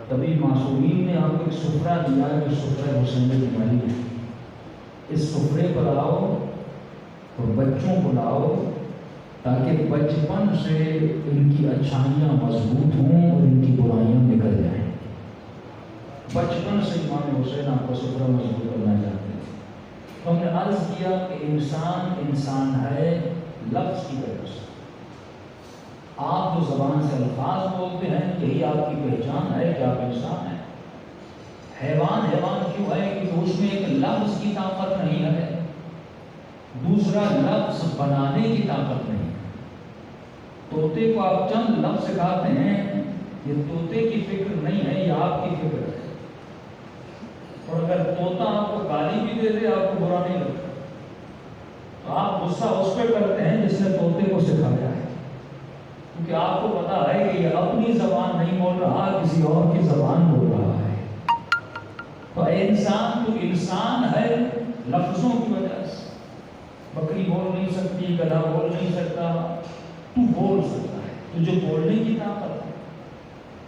تبھی معصومین نے آپ کو ایک سفرہ دیا ہے جو سفرہ حسین جمالی ہے. اس سفرے پر آؤ اور بچوں کو لاؤ تاکہ بچپن سے ان کی اچھائیاں مضبوط ہوں اور ان کی برائیاں نکل جائیں. بچپن سے امام حسین آپ کو سفرہ مضبوط کرنا چاہتے ہیں. تو ہم نے عرض کیا کہ انسان ہے لفظ کی وجہ سے. آپ جو زبان سے الفاظ بولتے ہیں یہی آپ کی پہچان ہے کہ آپ انسان ہیں. حیوان کیوں ہے کہ اس میں ایک لفظ کی طاقت نہیں ہے, دوسرا لفظ بنانے کی طاقت نہیں ہے. طوطے کو آپ چند لفظ سکھاتے ہیں, یہ طوطے کی فکر نہیں ہے, یہ آپ کی فکر ہے. اور اگر طوطا آپ کو گالی بھی دے دے آپ کو برا نہیں لگتا, تو آپ غصہ اس پہ کرتے ہیں جس نے طوطے کو سکھایا ہے, کیونکہ آپ کو پتا ہے کہ یہ اپنی زبان نہیں بول رہا, کسی اور کی زبان بول رہا ہے. تو انسان تو انسان ہے لفظوں کی وجہ سے. بکری بول نہیں سکتی, گدھا بول نہیں سکتا, تو بول سکتا ہے. تجھے بولنے کی طاقت ہے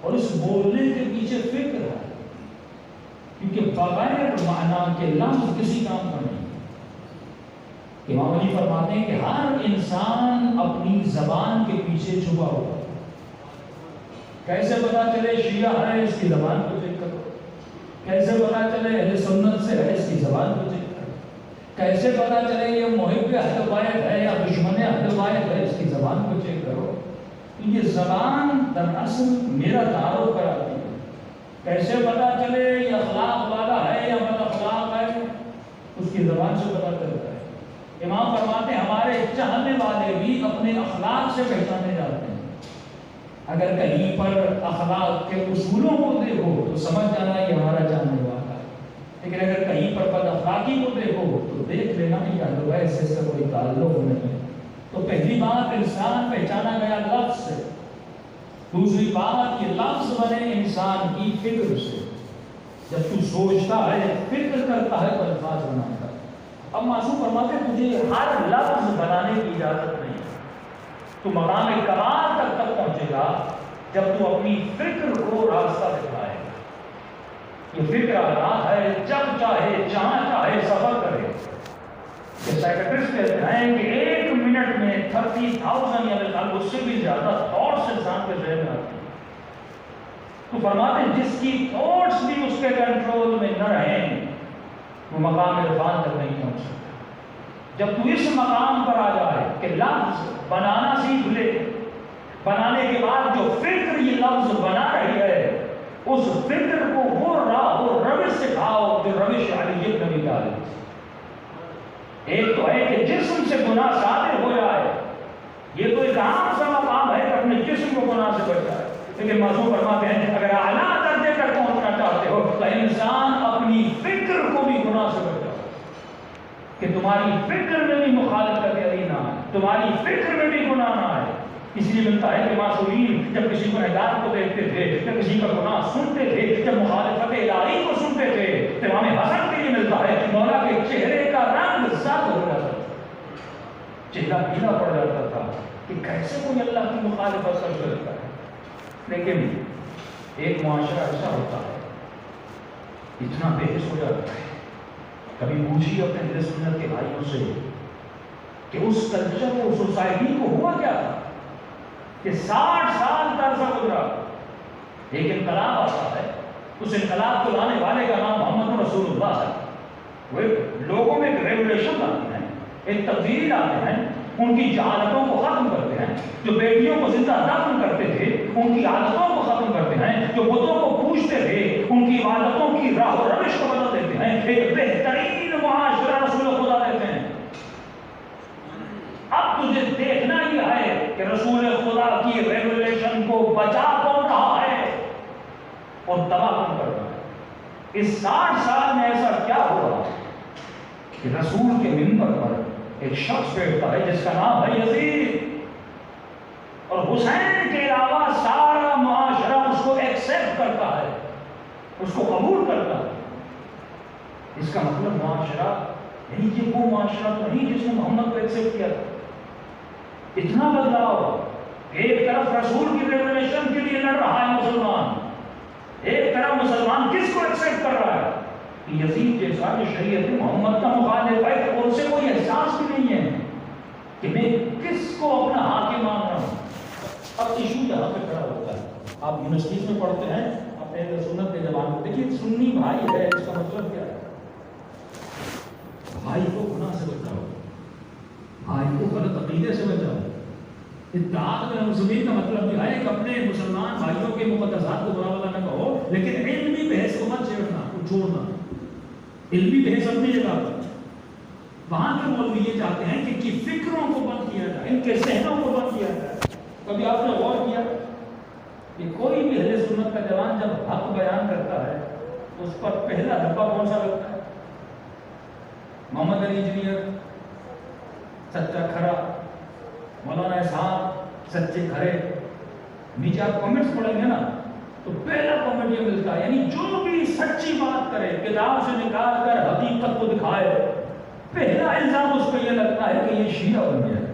اور اس بولنے کے پیچھے فکر ہے, کیونکہ بغیر معنی کے لفظ کسی کام کا نہیں. امام علی فرماتے ہیں کہ ہر انسان اپنی زبان کے پیچھے چھپا ہوا. کیسے پتا چلے شیعہ ہے, اس کی زبان کو چیک کرو. کیسے پتا چلے اہل سنت سے ہے, اس کی زبان کو چیک کرو. کیسے پتا چلے یہ محب اہل بیت ہے یا دشمن اہل بیت ہے, اس کی زبان کو چیک کرو. یہ زبان دراصل میرا تعارف کراتی ہے. کیسے پتا چلے یہ اخلاق والا ہے یا بد اخلاق ہے, اس کی زبان سے پتا چلتا ہے. امام فرماتے ہیں ہمارے چاہنے والے بھی اپنے اخلاق سے پہچانے جاتے ہیں. اگر کہیں پر اخلاق کے اصولوں کو دیکھو تو سمجھ جانا یہ ہمارا جاننے والا ہے، لیکن اگر کہیں پر بد اخلاقی کو دیکھو تو دیکھ لینا کہ ایسے سے کوئی تعلق نہیں۔ تو پہلی بات انسان پہچانا گیا لفظ سے، دوسری بات یہ لفظ بنے انسان کی فکر سے۔ جب تو سوچتا ہے فکر کرتا ہے تو الفاظ بناتا ہے۔ اب معصوم فرماتے ہیں تجھے ہر لفظ بنانے کی اجازت نہیں، تو مقام کمال تک پہنچے گا جب تو اپنی فکر کو راستہ دکھائے گا۔ یہ فکر آزاد ہے، جب چاہے جہاں چاہے سفر کرے۔ یہ سائیکٹرسٹ کہتے ہیں کہ 1 منٹ میں 30,000 یا اس سے بھی زیادہ تھاٹس انسان کے ذہن میں آتی ہیں۔ تو فرماتے ہیں جس کی تھاٹس بھی اس کے کنٹرول میں نہ رہیں وہ مقام عرفان تک نہیں پہنچ سکتا۔ جب تو اس مقام پر آ جائے کہ لفظ بنانا سیکھ لے، بنانے کے بعد جو فکر یہ لفظ بنا رہی ہے اس فکر کو وہ راہ وہ روش سکھاؤ جو روش علی نبی ڈالے۔ ایک تو ہے کہ جسم سے گناہ صادر ہو جائے، یہ تو ایک عام سا مقام ہے کہ اپنے جسم کو گناہ سے بچائے، لیکن معصوم فرماتے ہیں اگر اعلیٰ درجے تک پہنچنا چاہتے ہو تو انسان اپنی فکر کو بھی گناہ سے بچائے، کہ تمہاری فکر میں بھی مخالفت علی نہ آئے، تمہاری فکر میں بھی گناہ نہ آئے۔ اس لیے ملتا ہے کہ معصومین جب کسی گنہگار کو دیکھتے تھے، جب کسی کا گناہ سنتے تھے، جب مخالفت الہی کو سنتے تھے تو امام حسن کے لیے ملتا ہے کہ مولا کے چہرے کا رنگ زرد ہو جاتا تھا، چہرہ پیلا پڑ جاتا تھا کہ کیسے کوئی اللہ کی مخالفت کر سکتا ہے۔ لیکن ایک معاشرہ ایسا ہوتا ہے اتنا بحث ہو جاتا ہے، کبھی پوچھیے اپنے اہل سنت کے بھائیوں سے کہ اس کلچر کو سوسائٹی کو ہوا کیا تھا کہ 60 سال کا عرصہ گزرا، ایک انقلاب آتا ہے، اس انقلاب کو لانے والے کا نام محمد رسول اللہ ہے۔ وہ لوگوں میں ایک ریولیوشن لاتے ہیں، ایک تبدیلی لاتے ہیں، ان کی جہالتوں کو ختم کرتے ہیں، جو بیٹیوں کو زندہ دفن کرتے تھے ان کی عادتوں کو ختم کرتے ہیں، جو بتوں کو پوجتے تھے ان کی عبادتوں کی راہ و روش کو بدل دیتے ہیں، ایک بہترین معاشرہ رسول خدا دیتے ہیں۔ اب تجھے دیکھنا یہ ہے کہ رسول خدا کی ریولیوشن کو بچا کون رہا ہے اور تباہ کون کر رہا ہے۔ اس 60 سال میں ایسا کیا ہوا کہ رسول کے منبر پر ایک شخص بیٹھتا ہے جس کا نام ہے یزید، اور حسین کے علاوہ سارا معاشرہ اس کو ایکسپٹ کرتا ہے، اس کو قبول کرتا ہے۔ اس کا مطلب معاشرہ یعنی یہ وہ معاشرہ تو نہیں جس نے محمد کو ایکسپٹ کیا تھا۔ اتنا بدلاؤ، ایک طرف رسول کی ریولیوشن کے لیے لڑ رہا ہے مسلمان، ایک طرف مسلمان کس کو ایکسپٹ کر رہا ہے؟ یزید جیسا جو شریعت محمد کا مخالف ہے، اور اسے کوئی احساس بھی نہیں ہے کہ میں کس کو اپنا حاکم مان رہا ہوں۔ اب ایشو یہاں پہ کھڑا ہوتا ہے، آپ یونیورسٹیز میں پڑھتے ہیں اپنے اہل سنت کے زبان میں، دیکھیے سنی بھائی ہے اس کا مطلب کیا ہے؟ بھائی کو گناہ سے بچاؤ، بھائی کو غلط عقیدے سے بچاؤ۔ اتحاد میں مسلمین کا مطلب یہ ہے کہ اپنے مسلمان بھائیوں کے مقدسات کو برا بھلا نہ کہو، لیکن علمی بحث کو مت چھیڑنا، کو چھوڑنا۔ علمی بحث اپنی جگہ پر، وہاں کے مولوی یہ چاہتے ہیں کہ فکروں کو بند کیا جائے، ان کے ذہنوں کو بند کیا جائے۔ کبھی آپ نے غور کیا کہ کوئی بھی اہل سنت کا جوان جب حق بیان کرتا ہے تو اس پر پہلا دھبا کون سا لگتا ہے؟ محمد علی انجینئر سچا کھڑا، مولانا صاحب سچے کھڑے۔ نیچے آپ کمنٹس پڑھیں گے نا تو پہلا کمنٹ یہ ملتا ہے، یعنی جو بھی سچی بات کرے کتاب سے نکال کر حقیقت کو دکھائے، پہلا الزام اس کو یہ لگتا ہے کہ یہ شیعہ بن گیا ہے۔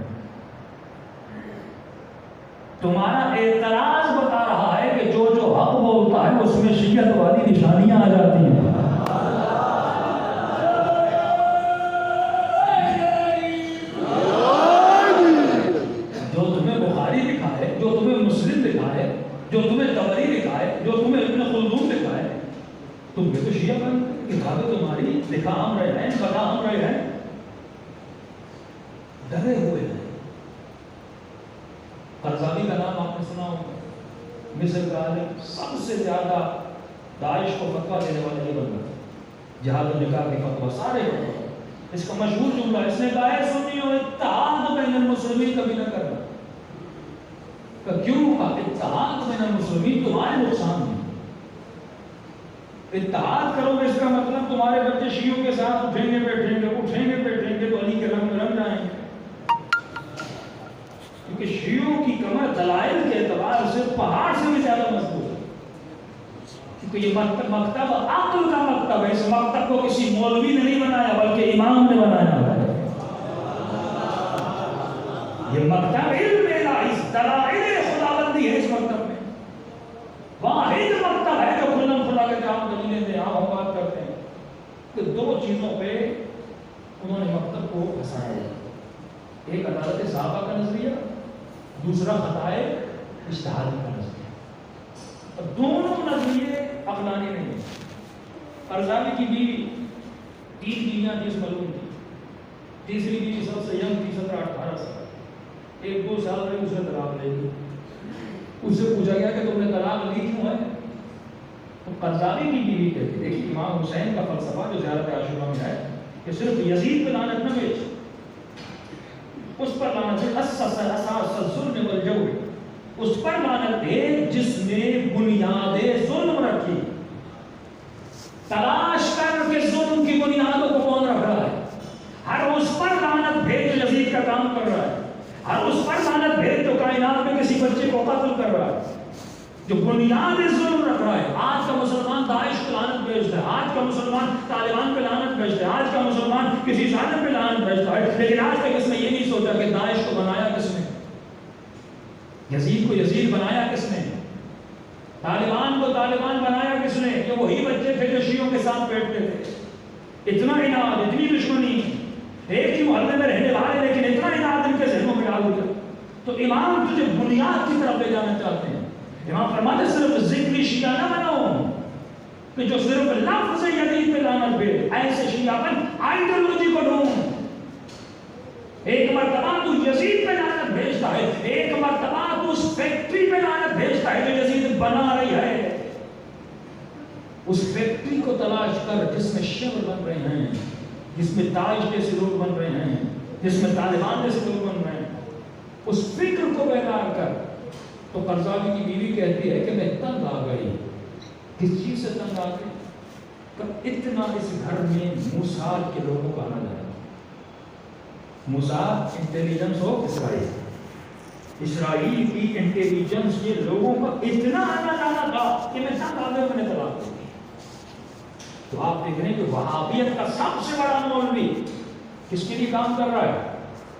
تمہارا اعتراض بتا رہا ہے کہ جو جو حق بولتا ہے اس میں شیعت والی نشانیاں آ جاتی ہیں۔ جو تمہیں بخاری لکھا ہے، جو تمہیں مسلم لکھا ہے، جو تمہیں طبری لکھا ہے، جو تمہیں ابن خلدون لکھا ہے، تم بھی تو شیعہ بن، کتابیں تمہاری لکھا ہم رہے ہیں، بتا ہم رہے ہیں، ڈرے ہوئے ہیں۔ قرضاوی کا نام آپ نے سنا ہوگا، مصر کا عالم، سب سے زیادہ داعش کو فتویٰ دینے والا یہ بندہ، جہاد و نکاح کی فتویٰ سارے فتویٰ۔ اس کا مشہور جملہ اس نے کہا ہے، سنی و اتحاد بین المسلمین کبھی نہ کرنا، کہ کیوں کا اتحاد بین المسلمین تمہارے نقصان میں، اتحاد کرو گے اس کا مطلب تمہارے بچے شیعوں کے ساتھ اٹھیں گے بیٹھیں گے تو علی کے رنگ میں رنگ جائیں گے، کیونکہ شیعوں کی کمر دلائل کے اعتبار سے پہاڑ سے بھی زیادہ مضبوط ہے، کیونکہ یہ مکتب عقل کا مکتب ہے، اس مکتب کو کسی مولوی نے نہیں بنایا بلکہ امام نے بنایا ہے، یہ مکتب علم الہی دلائل خداوندی ہے، اس مکتب میں واحد مکتب ہے جو کھلم کھلا کے جام دلیلیں دے، ہم بات کرتے ہیں کہ دو چیزوں پہ انہوں نے مکتب کو پھنسایا ہے، ایک عدالت صحابہ کا نظریہ، دوسرا خطائے اجتہادی کا نظریہ، اور دونوں نظریے عقلانی نہیں ہیں۔ قرضاوی کی بیوی 3 بیویاں جس معلوم تھی، تیسری بیوی سب سے ینگ تھی، 17-18 سال، 1-2 سال میں اسے طلاق لے دی، اس سے پوچھا گیا کہ تم نے طلاق لی کیوں ہے؟ تو قرضاوی کی بیوی کہتی، دیکھیے امام حسین کا فلسفہ جو زیارت عاشورہ میں ہے کہ صرف یزید پہ لعنت نہ بھیج، اس پر لعنت ہے، اساس الظلم والجور، اس پر لعنت ہے جس نے بنیاد ظلم رکھی، تلاش کر کے ظلم کی بنیادوں کو کون رکھ رہا ہے، ہر اس پر لعنت بھیج جو یزید کا کام کر رہا ہے، ہر اس پر لعنت بھیج جو کائنات میں کسی بچے کو قتل کر رہا ہے، جو بنیاد ظلم رکھ رہا ہے۔ آج کا مسلمان داعش پہ لعنت بھیجتا ہے، آج کا مسلمان طالبان پہ لعنت بھیجتا ہے، آج کا مسلمان کسی ظالم پہ لعنت بھیجتا ہے، لیکن آج تک اس نے یہ نہیں سوچا کہ داعش کو بنایا کس نے، یزید کو یزید بنایا کس نے، طالبان کو طالبان بنایا کس نے؟ یہ وہی بچے تھے جو شیعوں کے ساتھ بیٹھتے تھے، اتنا عناد، اتنی دشمنی، ایک ہی محلے میں رہنے والے لیکن اتنا عناد ان کے ذہنوں میں ڈال دیا۔ تو امام تجھے بنیاد کی طرف لے جانا چاہتے ہیں، امام فرماتے صرف ذکری شیعہ نہ بنو کہ جو صرف لفظ یزید پہ لعنت بھیج، ایسے شیعہ بن آئیڈیالوجی کو ڈھونڈ، ایک مرتبہ تو یزید پہ لعنت بھیجتا ہے، ایک مرتبہ تو اس فیکٹری پہ لعنت بھیجتا ہے جو یزید بنا رہی ہے، اس فیکٹری کو تلاش کر جس میں شمر بن رہے ہیں، جس میں داعش جیسے لوگ بن رہے ہیں، جس میں طالبان جیسے لوگ بن رہے ہیں، اس فکر کو بیدار کر۔ تو قرضاوی کی بیوی کہتی ہے کہ میں تنگ آ گئی، کس چیز سے تنگ آ گئی؟ کہ اتنا اس گھر میں موساد کے لوگوں کا آنا جانا، موساد انٹیلیجنس ہو اسرائیل کی انٹیلیجنس کے لوگوں کا اتنا آنا جانا تھا کہ میں تنگ آ گیا، میں نے طلاق دی۔ تو آپ دیکھ رہے ہیں کہ وہابیت کا سب سے بڑا مولوی کس کے لیے کام کر رہا ہے؟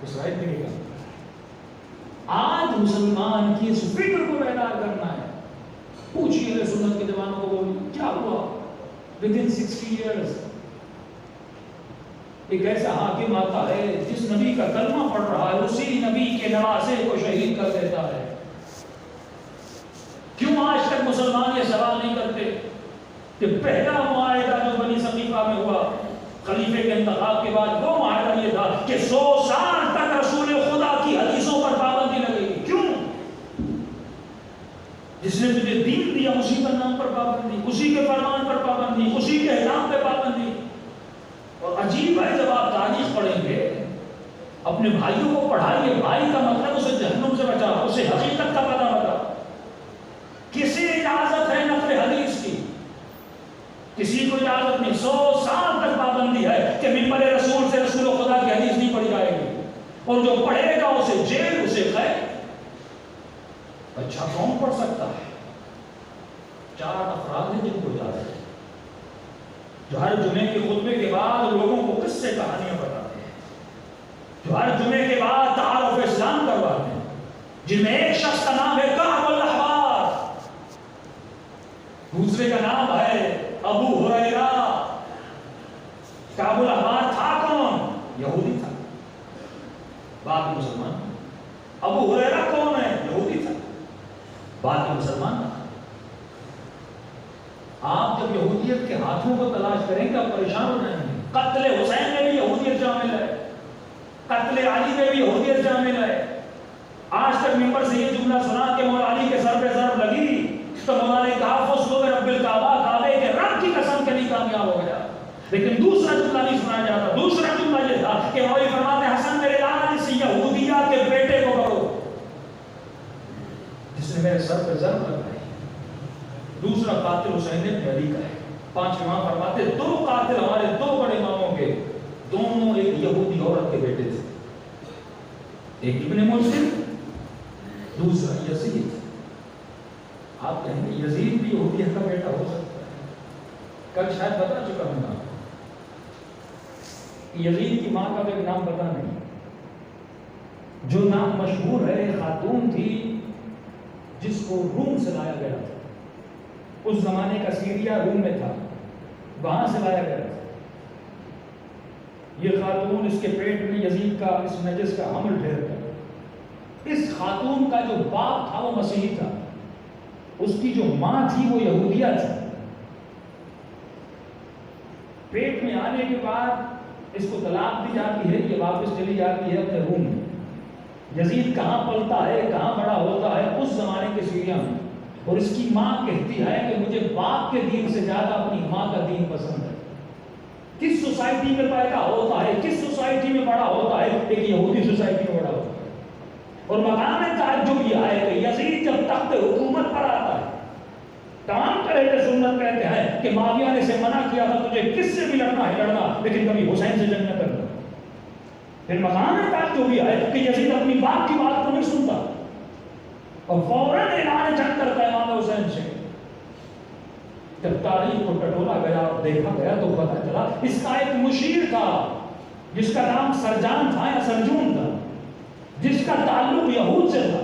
اسرائیل کے لیے کام کر رہا ہے۔ آج مسلمان کی اس فکر کو بیدار کرنا ہے۔ پوچھئے اہل سنت کے جوانوں کو کیا ہوا within 60 years ایک ایسا حاکم آتا ہے جس نبی کا کلمہ پڑھ رہا ہے اسی نبی کے نواسے کو شہید کر دیتا ہے۔ کیوں آج تک مسلمان یہ سوال نہیں کرتے کہ پہلا معاہدہ جو بنی ثقیفہ میں ہوا خلیفے کے انتخاب کے بعد، وہ معاہدہ یہ تھا کہ 100 سال تک رسول خدا کی حدیثوں پر پابندی لگے گی۔ کیوں؟ جس نے تجھے دین دیا اسی کا نام پر پابندی، اسی کے فرمان پر پابندی، اسی کے احکام پہ پابندی۔ اور عجیب ہے جب آپ تاریخ پڑھیں گے، اپنے بھائیوں کو پڑھائیے، بھائی کا مطلب اسے جہنم سے بچا، اسے حقیقت کا پتہ بتا۔ کسی اجازت ہے نقل حدیث کی؟ کسی کو اجازت نہیں۔ 100 سال تک پابندی ہے کہ ممبر رسول سے رسول خدا کی حدیث نہیں پڑھی جائے گی، اور جو پڑھے گا اسے جیل، اسے قید۔ اچھا کون پڑھ سکتا ہے؟ 4 افراد ہیں جن کو اجازت ہے، جو ہر جمعے کے خطبے کے بعد لوگوں کو قصے کہانیاں بتاتے ہیں، جو ہر جمعے کے بعد تعارف اسلام کرواتے ہیں، جن میں ایک شخص کا نام ہے کعب الاحبار، دوسرے کا نام ہے ابو ہریرہ۔ کعب الاحبار تھا کون؟ یہودی تھا، بعد میں مسلمان۔ ابو ہریرہ کون ہے؟ یہودی تھا، بعد میں مسلمان تھا۔ آپ جب یہودیت کے ہاتھوں کو تلاش کریں گے آپ پریشان ہو جائیں گے۔ قتل حسین میں بھی یہودیت شامل ہے، قتل علی میں بھی یہودیت شامل ہے۔ آج تک ممبر سے یہ جملہ سنا کہ مولا علی کے سر پہ ضرب لگی تو مولا نے کہا فضل رب الکعبہ، کعبے کے رب کی قسم کے نہیں کامیاب ہو گیا۔ لیکن دوسرا جملہ نہیں سنایا جاتا، دوسرا جملہ یہ تھا کہ مولا فرماتے حسن میرے لال سے یہودیہ کے بیٹے کو کرو۔ سے میرے سر پہ ضرب لگ رہی. دوسرا قاتل حسین ابن علی کا ہے. 5 امام فرماتے 2 قاتل ہمارے 2 بڑے اماموں کے، دونوں ایک یہودی عورت کے بیٹے تھے. ایک ابن ملجم، دوسرا یزید. آپ کہیں گے یزید بھی یہودیت کا بیٹا ہو سکتا ہے. کل شاید بتا چکا ہوں آپ یزید کی ماں کا بھی نام پتا نہیں. جو نام مشہور ہے، خاتون تھی جس کو روم سے لایا گیا تھا. اس زمانے کا سیریا روم میں تھا، وہاں سے لایا گیا تھا. یہ خاتون، اس کے پیٹ میں یزید کا اس نجس کا حمل ٹھہر گیا. اس خاتون کا جو باپ تھا وہ مسیحی تھا، اس کی جو ماں تھی وہ یہودیہ تھی. پیٹ میں آنے کے بعد اس کو طلاق دی جاتی ہے، یہ واپس چلی جاتی ہے اپنے روم میں. یزید کہاں پلتا ہے، کہاں بڑا ہوتا ہے اس زمانے کے سیریا میں. اور اس کی ماں کہتی ہے کہ مجھے باپ کے دین سے زیادہ اپنی ماں کا دین پسند ہے. کس سوسائٹی میں پیدا ہوتا ہے، کس سوسائٹی میں بڑا ہوتا ہے؟ ایک یہودی سوسائٹی میں بڑا ہوتا ہے. اور مقام تعجب یہ ہے کہ یزید جب تخت حکومت پر آتا ہے، تمام اہل سنت کہتے ہیں کہ معاویہ نے سے منع کیا تھا تجھے کس سے بھی لڑنا ہے لڑنا، لیکن کبھی حسین سے جنگ نہ کرنا. پھر مقام تعجب یہ ہے کہ یزید اپنی باپ کی بات کو نہیں سنتا اور فوراً اعلان جنگ کرتا ہے امام حسین سے. جب تاریخ کو ٹٹولا گیا اور دیکھا گیا تو پتا چلا اس کا ایک مشیر تھا جس کا نام سرجان تھا یا سرجون تھا، جس کا تعلق یہود سے تھا.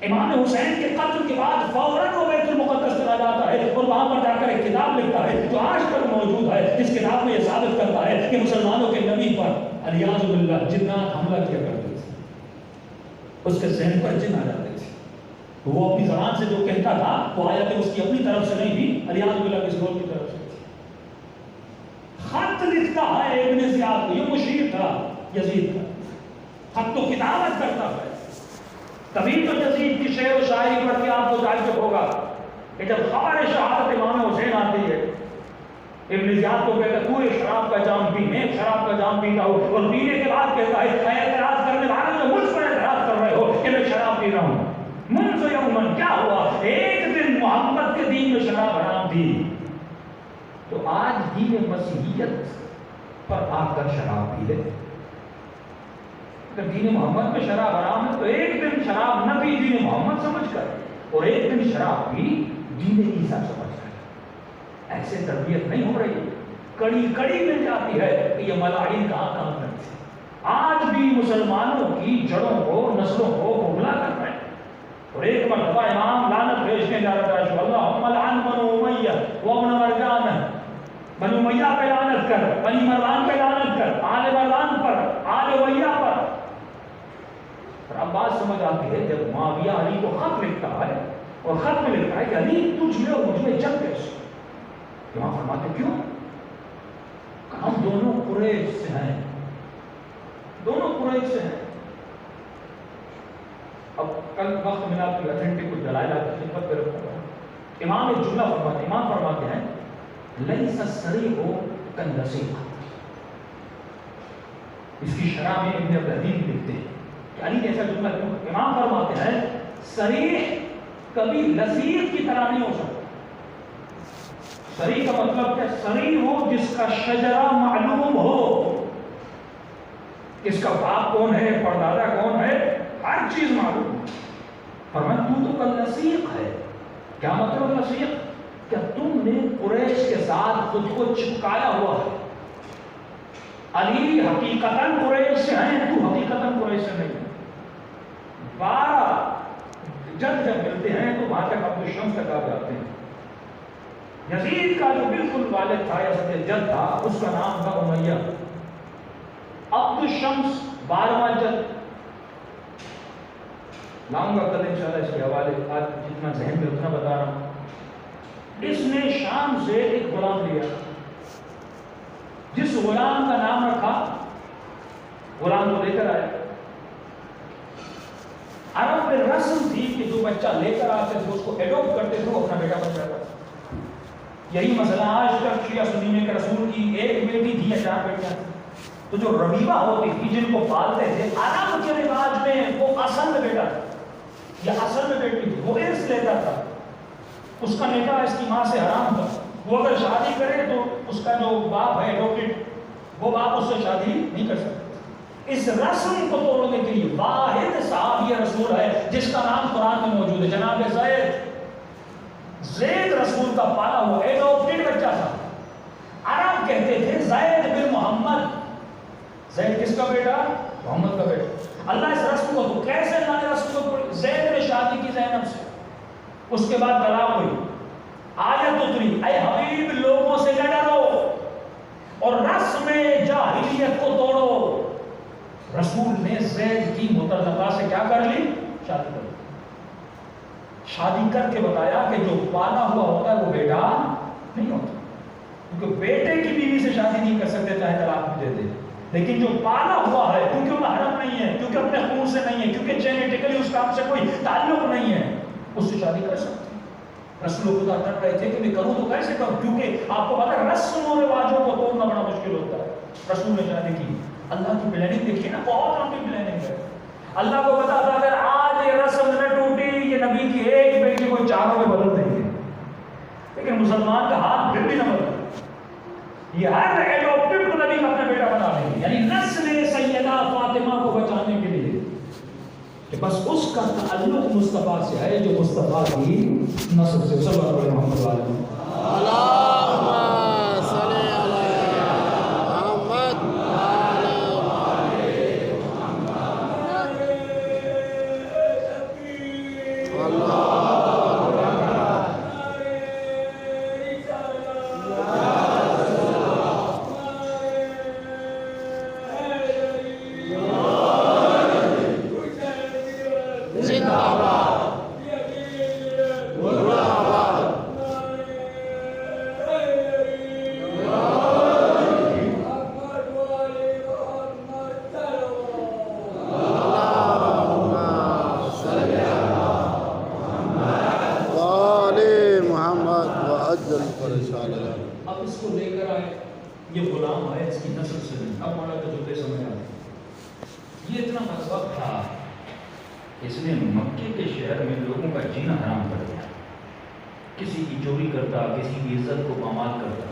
امام حسین کے قتل کے بعد فوراً وہ بیت المقدس چلا جاتا ہے اور وہاں پر جا کر ایک کتاب لکھتا ہے جو آج تک موجود ہے. اس کتاب میں یہ ثابت کرتا ہے کہ مسلمانوں کے نبی پر علیاذ باللہ جنات حملہ کیا کرتے تھے. اس کے ذہن پر جن آ جاتے تھے. وہ اپنی زبان سے جو کہتا تھا وہ آیت اس کی اپنی طرف سے نہیں تھی، علیاذ باللہ کسی اور کی طرف سے تھی. خط لکھتا ہے ابن زیاد کو، یہ مشیر تھا یزید کا، خط و کتابت کرتا ہے. تبھی تو یزید کی شعر و شاعری پڑھ کے آپ کو تعجب ہوگا کہ جب خبر شہادت امام حسین آتی ہے، ابن زیاد کو کہتا ہے تو ایک شراب کا جام پی، میں ایک شراب کا جام پیتا ہوں، اور پینے کے بعد کہتا ہے اے اعتراض کرنے والے جو مجھ پر اعتراض کر رہے ہو کہ میں شراب پی رہا ہوں. منذ یومن، کیا ہوا؟ ایک دن محمد کے دین میں شراب حرام تھی، تو آج دین مسیحیت پر آ کر شراب پی لے. اگر دین محمد میں شراب حرام ہے تو ایک دن شراب نہ پی دین محمد سمجھ کر، اور ایک دن شراب پی دین عیسیٰ سمجھ کر. ایسے تربیت نہیں ہو رہی. کڑی کڑی مل جاتی ہے کہ یہ ملاعین کہاں کام کرتے ہیں. آج بھی مسلمانوں کی جڑوں کو، نسلوں کو کھوکھلا کر رہے ہیں. اور ایک مرتبہ امام لعنت بھیجنے جا رہا تھا، اللہم لعن بنو امیہ وابن مرجان، بنو امیہ پہ لعنت کر، بنی مروان پہ لعنت کر، آل مروان پر، آل امیہ پر. اور اب بات سمجھ آتی ہے جب معاویہ علی کو خط لکھتا ہے اور خط میں لکھتا ہے کہ علی تجھ میں اور مجھ میں جنگ کیسے؟ امام فرماتے کیوں؟ کہ ہم دونوں قریش سے ہیں، دونوں قریش سے ہیں. اب کل وقت ملا کہ اتھینٹک کچھ دلائل آپ کی خدمت میں رکھوں گا. امام ایک جملہ فرماتے ہیں، امام فرماتے ہیں لیس الصریح کالنصیحہ. اس کی شرح میں ابن ابراہیم لکھتے ہیں کہ علی نے ایسا جملہ کیوں؟ امام فرماتے ہیں صریح کبھی نصیحت کی طرح نہیں ہو سکتا. صریح کا مطلب کیا؟ صریح ہو جس کا شجرہ معلوم ہو، کس کا باپ کون ہے، پردادا کون ہے، ہر چیز معلوم. فرمایا تو کل نصیح ہے. کیا مطلب نصیح؟ کہ تم نے قریش کے ساتھ خود کو چپکایا ہوا ہے. علی حقیقتاً قریش سے ہیں، تو حقیقتاً قریش سے نہیں. 12 جب ملتے ہیں تو وہاں تک عبد الشمس تک آ جاتے ہیں. یزید کا جو بالکل والد تھا یا سب جد تھا اس کا نام تھا امیہ. عبد الشمس 12واں جد. لاؤں گا کل انشاءاللہ اس کے حوالے، آج جتنا ذہن میں اتنا بتا رہا ہوں. اس نے شام سے ایک غلام لیا، جس غلام کا نام رکھا، غلام کو لے کر آیا. عرب میں رسم تھی کہ جو بچہ لے کر آتے تھے اس کو ایڈوپٹ کرتے تھے، وہ اپنا بیٹا بن جاتا تھا. یہی مسئلہ آج تک شیعہ سنی میں کہ رسول کی ایک بیٹی تھی یا 4 بیٹیاں تھیں، تو جو ربیبہ ہوتی تھی جن کو پالتے تھے عرب کے رواج میں وہ اصل بیٹا تھا. یہ اصل میں بیٹی تھی، وہ ارث لیتا تھا، اس کا نکاح اس کی ماں سے حرام تھا، وہ اگر شادی کرے تو اس کا جو باپ ہے ایڈوکیٹ، وہ باپ اس سے شادی نہیں کر سکتا۔ اس رسم کو توڑنے کے لیے واحد صحابی رسول ہے جس کا نام قرآن میں موجود ہے، جناب زید رسول کا پالا ہوا ایڈوپٹڈ بچہ تھا۔ عرب کہتے تھے زید بن محمد، زید کس کا بیٹا؟ محمد کا بیٹا۔ اللہ اس رسم کو تو کیسے اللہ نے رسم کو توڑی؟ زید نے شادی کی زینب سے، اس کے بعد طلاق ہوئی، آیت اتری اے حبیب لوگوں سے نہ ڈرو اور رسم جاہلیت کو توڑو۔ رسول نے زید کی مطلقہ سے کیا کر لی؟ شادی کر لی۔ شادی کر کے بتایا کہ جو پالا ہوا ہوتا ہے وہ بیٹا نہیں ہوتا، کیونکہ بیٹے کی بیوی سے شادی نہیں کر سکتے چاہے طلاق بھی دے دے، لیکن جو پالا ہوا ہے کیونکہ وہ محرم نہیں ہے، کیونکہ اپنے خون سے نہیں ہے، کیونکہ جینیٹیکلی اس کا ہم سے کوئی تعلق نہیں ہے، اس سے شادی کر سکتے ہیں۔ رسول خدا ڈر رہے تھے کہ میں کروں تو کیسے کروں، کیونکہ آپ کو پتا ہے رسم و رواجوں کو توڑنا بڑا مشکل ہوتا ہے۔ رسول نے شادی کی، اللہ کی پلاننگ دیکھیے نا، بہت لمبی پلاننگ ہے۔ اللہ کو پتا تھا اگر آج یہ رسم نہ ٹوٹی یہ نبی کی ایک بیٹی کو چاروں میں بدل دیں گے، لیکن مسلمان کا ہاتھ پھر بھی نہ بدلا، یہ ہر ایڈوپٹڈ کو نبی کا اپنا بیٹا بنا لیں گے، یعنی نسل سیدہ فاطمہ کو بچانے کے لیے کہ بس اس کا تعلق مصطفیٰ سے ہے جو مصطفیٰ کی نسل سے۔ صلی اللہ علیہ وسلم۔ اب اس کو لے کر آئے، یہ غلام ہے اس کی نسل سے نہیں، اب ہمارا تجربے سمجھ آتے، یہ اتنا مذہب تھا اس نے مکے کے شہر میں لوگوں کا جینا حرام کر دیا، کسی کی چوری کرتا، کسی کی عزت کو پامال کرتا۔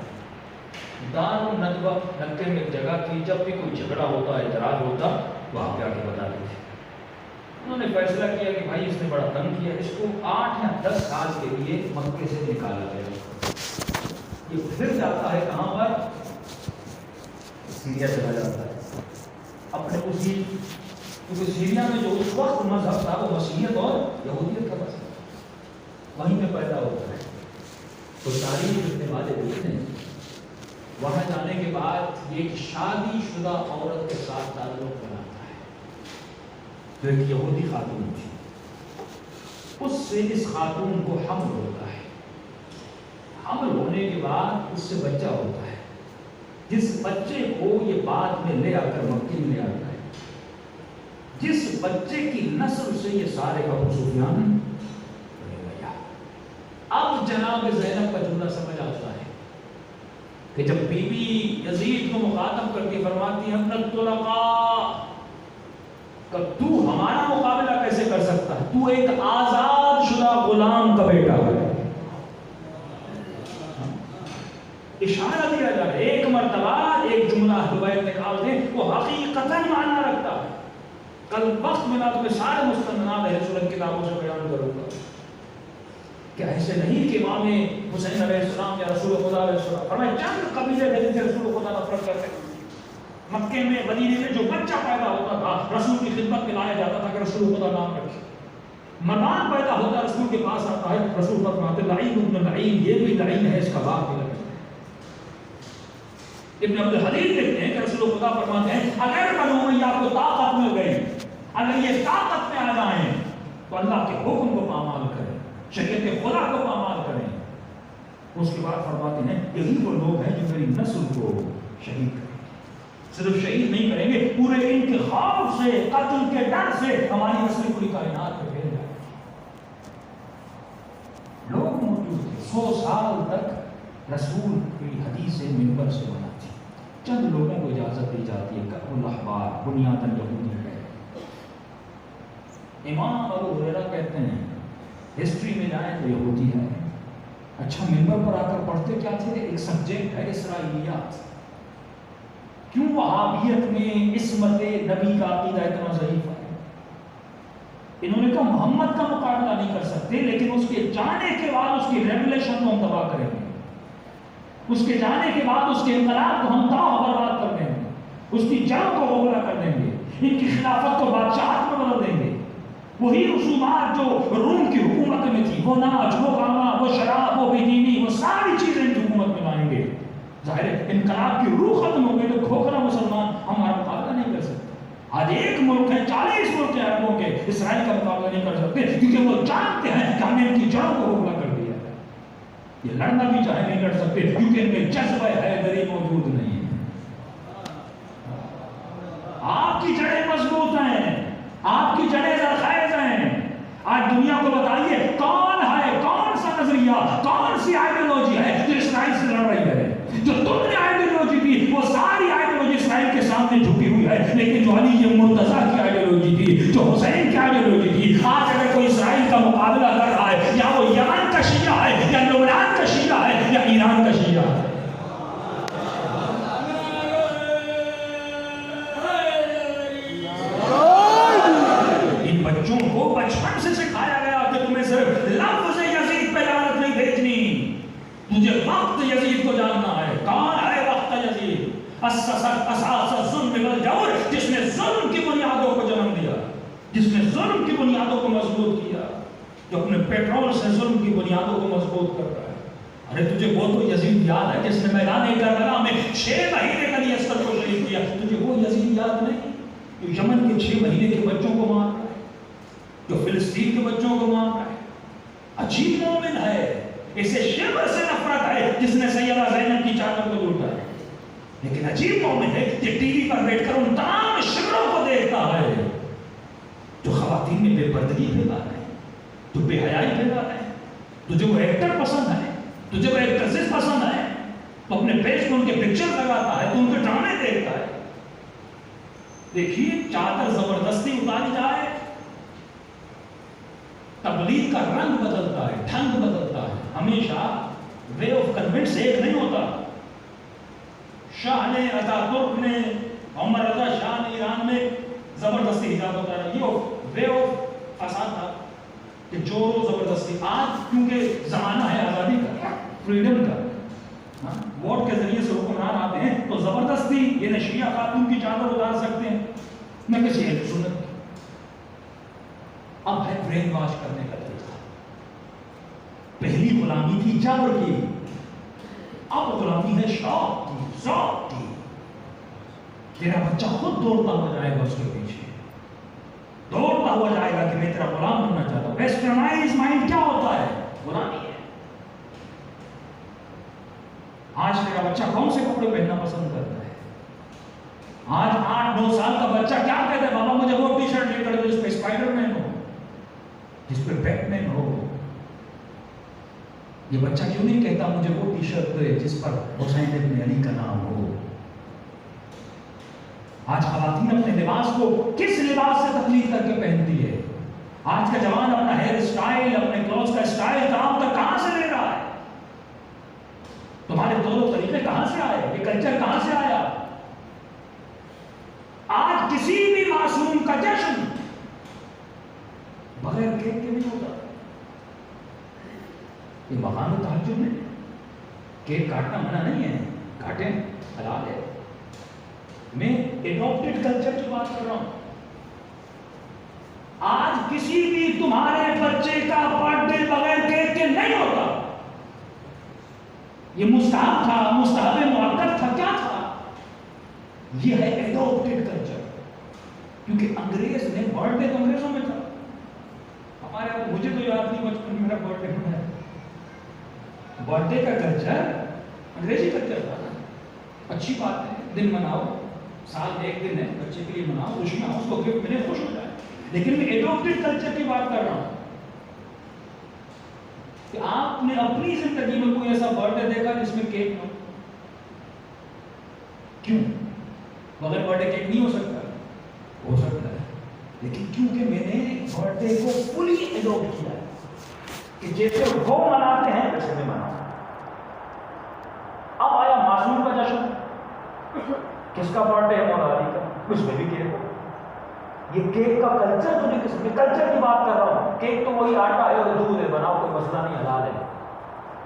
دار الندوہ مکے میں ایک جگہ تھی، جب بھی کوئی جھگڑا ہوتا، اعتراض ہوتا، وہاں پہ آ کے بتا دیتے۔ انہوں نے فیصلہ کیا کہ بھائی اس نے بڑا تنگ کیا، اس کو 8 یا 10 سال کے لیے مکے سے نکالا گیا۔ یہ پھر جاتا ہے کہاں پر؟ سیریا چلا جاتا ہے اپنے اسی، کیونکہ سیریا میں جو اس وقت مذہب تھا وہ مسیحیت اور یہودیت کا مذہب وہیں پہ پیدا ہوتا ہے۔ تو تاریخ لکھنے والے دیکھتے ہیں وہاں جانے کے بعد یہ ایک شادی شدہ عورت کے ساتھ تعلق بناتا ہے جو ایک یہودی خاتون تھی، اس سے اس خاتون کو حمل ہوتا ہے، حمل ہونے کے بعد اس سے بچہ ہوتا ہے، جس بچے کو یہ بعد میں لے آ کر مکے میں لے آتا ہے، جس بچے کی نسل سے یہ سارے ابو سفیان بنے گیا۔ اب جناب زینب کا جملہ سمجھ آتا ہے کہ جب بی بی یزید کو مخاطب کر کے فرماتی ہے ابن الطلقاء، کہ تو ہمارا مقابلہ کیسے کر سکتا ہے، تو ایک آزاد شدہ غلام کا بیٹا ہے۔ اشارہ دیا جا رہا ہے، ایک مرتبہ ایک جملہ حبیب نکال دیں وہ حقیقتاً معنی رکھتا ہے۔ کل وقت ملا تو میں سارے مستندات اہل سنت کتابوں سے بیان کروں گا کہ ایسے نہیں کہ امام حسین علیہ السلام یا رسول خدا علیہ السلام فرمائے چند قبیلے تھے جن سے رسول خدا نفرت کرتے ہیں۔ مکے میں مدینے میں جو بچہ پیدا ہوتا تھا رسول کی خدمت میں لایا جاتا تھا کہ رسول خدا نام رکھے، مردان پیدا ہوتا رسول کے پاس آتا ہے، رسول فرماتے لعین ابن لعین، یہ بھی لعین ہے، اس کا باپ بھی لعین۔ ابن عبد الحدید لکھتے ہیں کہ رسول خدا فرماتے ہیں اگر بنو امیہ کو طاقت مل گئی، اگر یہ طاقت میں آ جائیں تو اللہ کے حکم کو پامال کریں، شریعت خدا کو پامال کریں۔ اس کے بعد فرماتے ہیں یہی وہ لوگ ہیں جو میری نسل کو شہید کریں، صرف شہید نہیں کریں گے، پورے ان کے خوف سے، قتل کے ڈر سے ہماری نسل پوری کائنات پہ پھیل جائے۔ لوگ موجود تھے 100 سال تک رسول کی حدیثیں منبر سے بناتی، چند لوگوں کو اجازت دی جاتی ہے کہ الاحبار بنیاداً یہودی ہے، امام ابو ہریرہ کہتے ہیں ہسٹری میں جائیں تو یہودی ہے. اچھا منبر پر آ کر پڑھتے کیا تھے؟ ایک سبجیکٹ ہے اسرائیلیات. کیوں وہابیت میں عصمت نبی کا عقیدہ اتنا ضعیف ہے؟ انہوں نے کہا محمد کا مقابلہ نہیں کر سکتے، لیکن اس کے جانے کے بعد اس کی ریولیشن کو ہم تباہ کریں گے، اس کے جانے کے بعد اس کے انقلاب کو ہم تباہ و برباد کر دیں گے، اس کی جڑوں کو غوغا کر دیں گے، ان کی خلافت کو بادشاہت میں بدل دیں گے. وہی رسومات جو روم کی حکومت میں تھی، وہ ناچ، وہ گانا، وہ شراب، وہ بے دینی، وہ ساری چیزیں ان کی حکومت میں لائیں گے. ظاہر ہے انقلاب کی روح ختم ہو گئی تو کھوکھلا مسلمان ہمارا مقابلہ نہیں کر سکتے. آج ایک ملک ہے، 40 ملک ہیں عربوں کے، اسرائیل کا مقابلہ نہیں کر سکتے کیونکہ وہ جانتے ہیں کہ ہم نے ان کی جڑوں کو غوغا کر دیا ہے. یہ لڑنا بھی چاہے نہیں لڑ سکتے کیونکہ ان میں جذبہ حیدری موجود نہیں ہے. آپ کی جڑیں مضبوط ہیں، آپ کی جڑیں زرخیز ہیں. آج دنیا کو بتائیے کون ہے، کون سا نظریہ، کون سی آئیڈیالوجی ہے جو اسرائیل سے لڑ رہی ہے؟ جو تم نے آئیڈیالوجی دی وہ ساری آئیڈیالوجی اسرائیل کے سامنے جھکی ہوئی ہے، لیکن جو علی مرتضیٰ کی آئیڈیالوجی تھی، جو حسین کی آئیڈیالوجی تھی، آج اگر کوئی اسرائیل کا مقابلہ کر رہا ہے، یا وہ یمن کا شیعہ ہے، یا لبنان کا شیعہ ہے، یا ایران کا شیعہ ہے. بچوں کو بچپن سے سکھایا گیا کہ تمہیں صرف لفظ یزید پہ لعنت نہیں بھیجنی، تجھے وقت یزید کو جاننا ہے. کون ہے وقت یزید؟ اساس الظلم والجور، جس نے ظلم کی بنیادوں کو جنم دیا، جس نے ظلم کی بنیادوں کو مضبوط کیا، جو اپنے پیٹرول سے ظلم کی بنیادوں کو مضبوط کر رہا ہے. ارے تجھے وہ تو یزید یاد ہے جس نے میدان کربلا میں 6 مہینے کا علی اصغر کو شہید کیا؟ تجھے وہ یزید یاد نہیں جو یمن کے 6 مہینے کے بچوں کو مار رہا ہے، جو فلسطین کے بچوں کو مار رہا ہے؟ عجیب مومن ہے، اسے شبر سے نفرت ہے جس نے سیدہ زینب کی چادر کو لوٹا ہے. لیکن عجیب مومن ہے کہ ٹی وی پر بیٹھ کر ان تمام شبروں کو دیکھتا ہے جو خواتین میں بے پردگی پھیلا رہے ہیں، جو بے حیائی پھیلا رہے ہیں. تجھے وہ ایکٹر پسند ہے، تجھے وہ ایکٹریسز پسند ہے، تو اپنے پیج پر ان کے پکچر لگاتا ہے، تو ان کے ڈرامے دیکھتا ہے. دیکھیے چادر زبردستی اتاری جائے، تبلیغ کا رنگ بدلتا ہے، ڈھنگ بدلتا ہے. ہمیشہ وے آف کنوینس ایک نہیں ہوتا. شاہ نے، اتا ترک نے، عمر رضا شاہ نے ایران میں زبردستی حجاب ہوتا ہے. یہ وے آف فساد تھا کہ جو زبردستی. آج کیونکہ زمانہ ہے آزادی کا، فریڈم کا، ووٹ کے ذریعے سے حکمران آتے ہیں تو زبردستی یہ نہ شیعہ خاتون کی چادر اتار سکتے ہیں نہ کسی اہل سنت کی. اب ہے برین واش کرنے کا طریقہ. پہلی غلامی تھی جبر کی، اب غلامی ہے شوق کی، ذوق کی. تیرا بچہ خود دوڑتا ہوا جائے گا اس کے پیچھے، دوڑتا ہوا جائے گا کہ میں تیرا غلام بننا چاہتا ہوں. ویسٹرنائز مائنڈ کیا ہوتا ہے؟ غلامی ہے. آج تیرا بچہ کون سے کپڑے پہننا پسند کرتا ہے؟ آج 8-9 سال کا بچہ کیا کہتا ہے؟ بابا مجھے وہ ٹی شرٹ لے کر دو جس پہ اسپائڈر مین ہو، جس پہ بیٹ مین ہو. یہ بچہ کیوں نہیں کہتا مجھے وہ ٹی شرٹ دے جس پر حسین ابن علی کا نام ہو؟ آج خواتین اپنے لباس کو کس لباس سے تقلید کر کے پہنتی ہے؟ آج کا جوان اپنا ہیئر اسٹائل، اپنے کلوز کا اسٹائل کہاں سے لے رہا ہے؟ تمہارے دونوں طریقے کہاں سے آئے؟ یہ کلچر کہاں سے آیا؟ آج کسی بھی معصوم کا جشن بغیر کیک کے نہیں ہوتا. یہ مقام تحجب میں کیک کاٹنا منع نہیں ہے، کاٹیں، حلال ہے. میں ایڈاپٹڈ کلچر کی بات کر رہا ہوں. آج کسی بھی تمہارے بچے کا برتھ ڈے بغیر کیک کے نہیں ہوتا. یہ مستحب تھا، مستحب مؤکد تھا، کیا تھا؟ یہ ہے ایڈاپٹڈ کلچر. کیونکہ انگریز نے برتھ ڈے تو انگریزوں میں تھا. ہمارے مجھے تو یاد نہیں بچپن میں میرا برتھ ڈے ہونا ہے. برتھ ڈے کا کلچر انگریزی کلچر تھا. اچھی بات ہے، دن مناؤ، سال میں ایک دن ہے، بچے کے لیے مناؤ، خوشی مناؤ، اس کو گفٹ ملے، خوش ہو جائے. لیکن میں ایڈاپٹڈ کلچر کی بات کر رہا ہوں کہ آپ نے اپنی زندگی میں کوئی ایسا برتھ ڈے دیکھا جس میں کیک نہ ہو؟ کیوں؟ بغیر برتھ ڈے کیک نہیں ہو سکتا؟ ہو سکتا ہے. لیکن کیونکہ میں نے برتھ ڈے کو فلی ایڈاپٹ کیا ہے کہ جیسے وہ مناتے ہیں ویسے میں مناؤں. اب آیا معصوم کا جشن. کس کا برتھ ڈے ہے؟ مولا علی کا. اس میں بھی کیک ہو. یہ کیک کا کلچر تو نہیں، کس کلچر کی بات کر رہا ہوں. کیک تو وہی آٹا ہے اور دودھ ہے، بناؤ، کوئی مسئلہ نہیں، حلال ہے.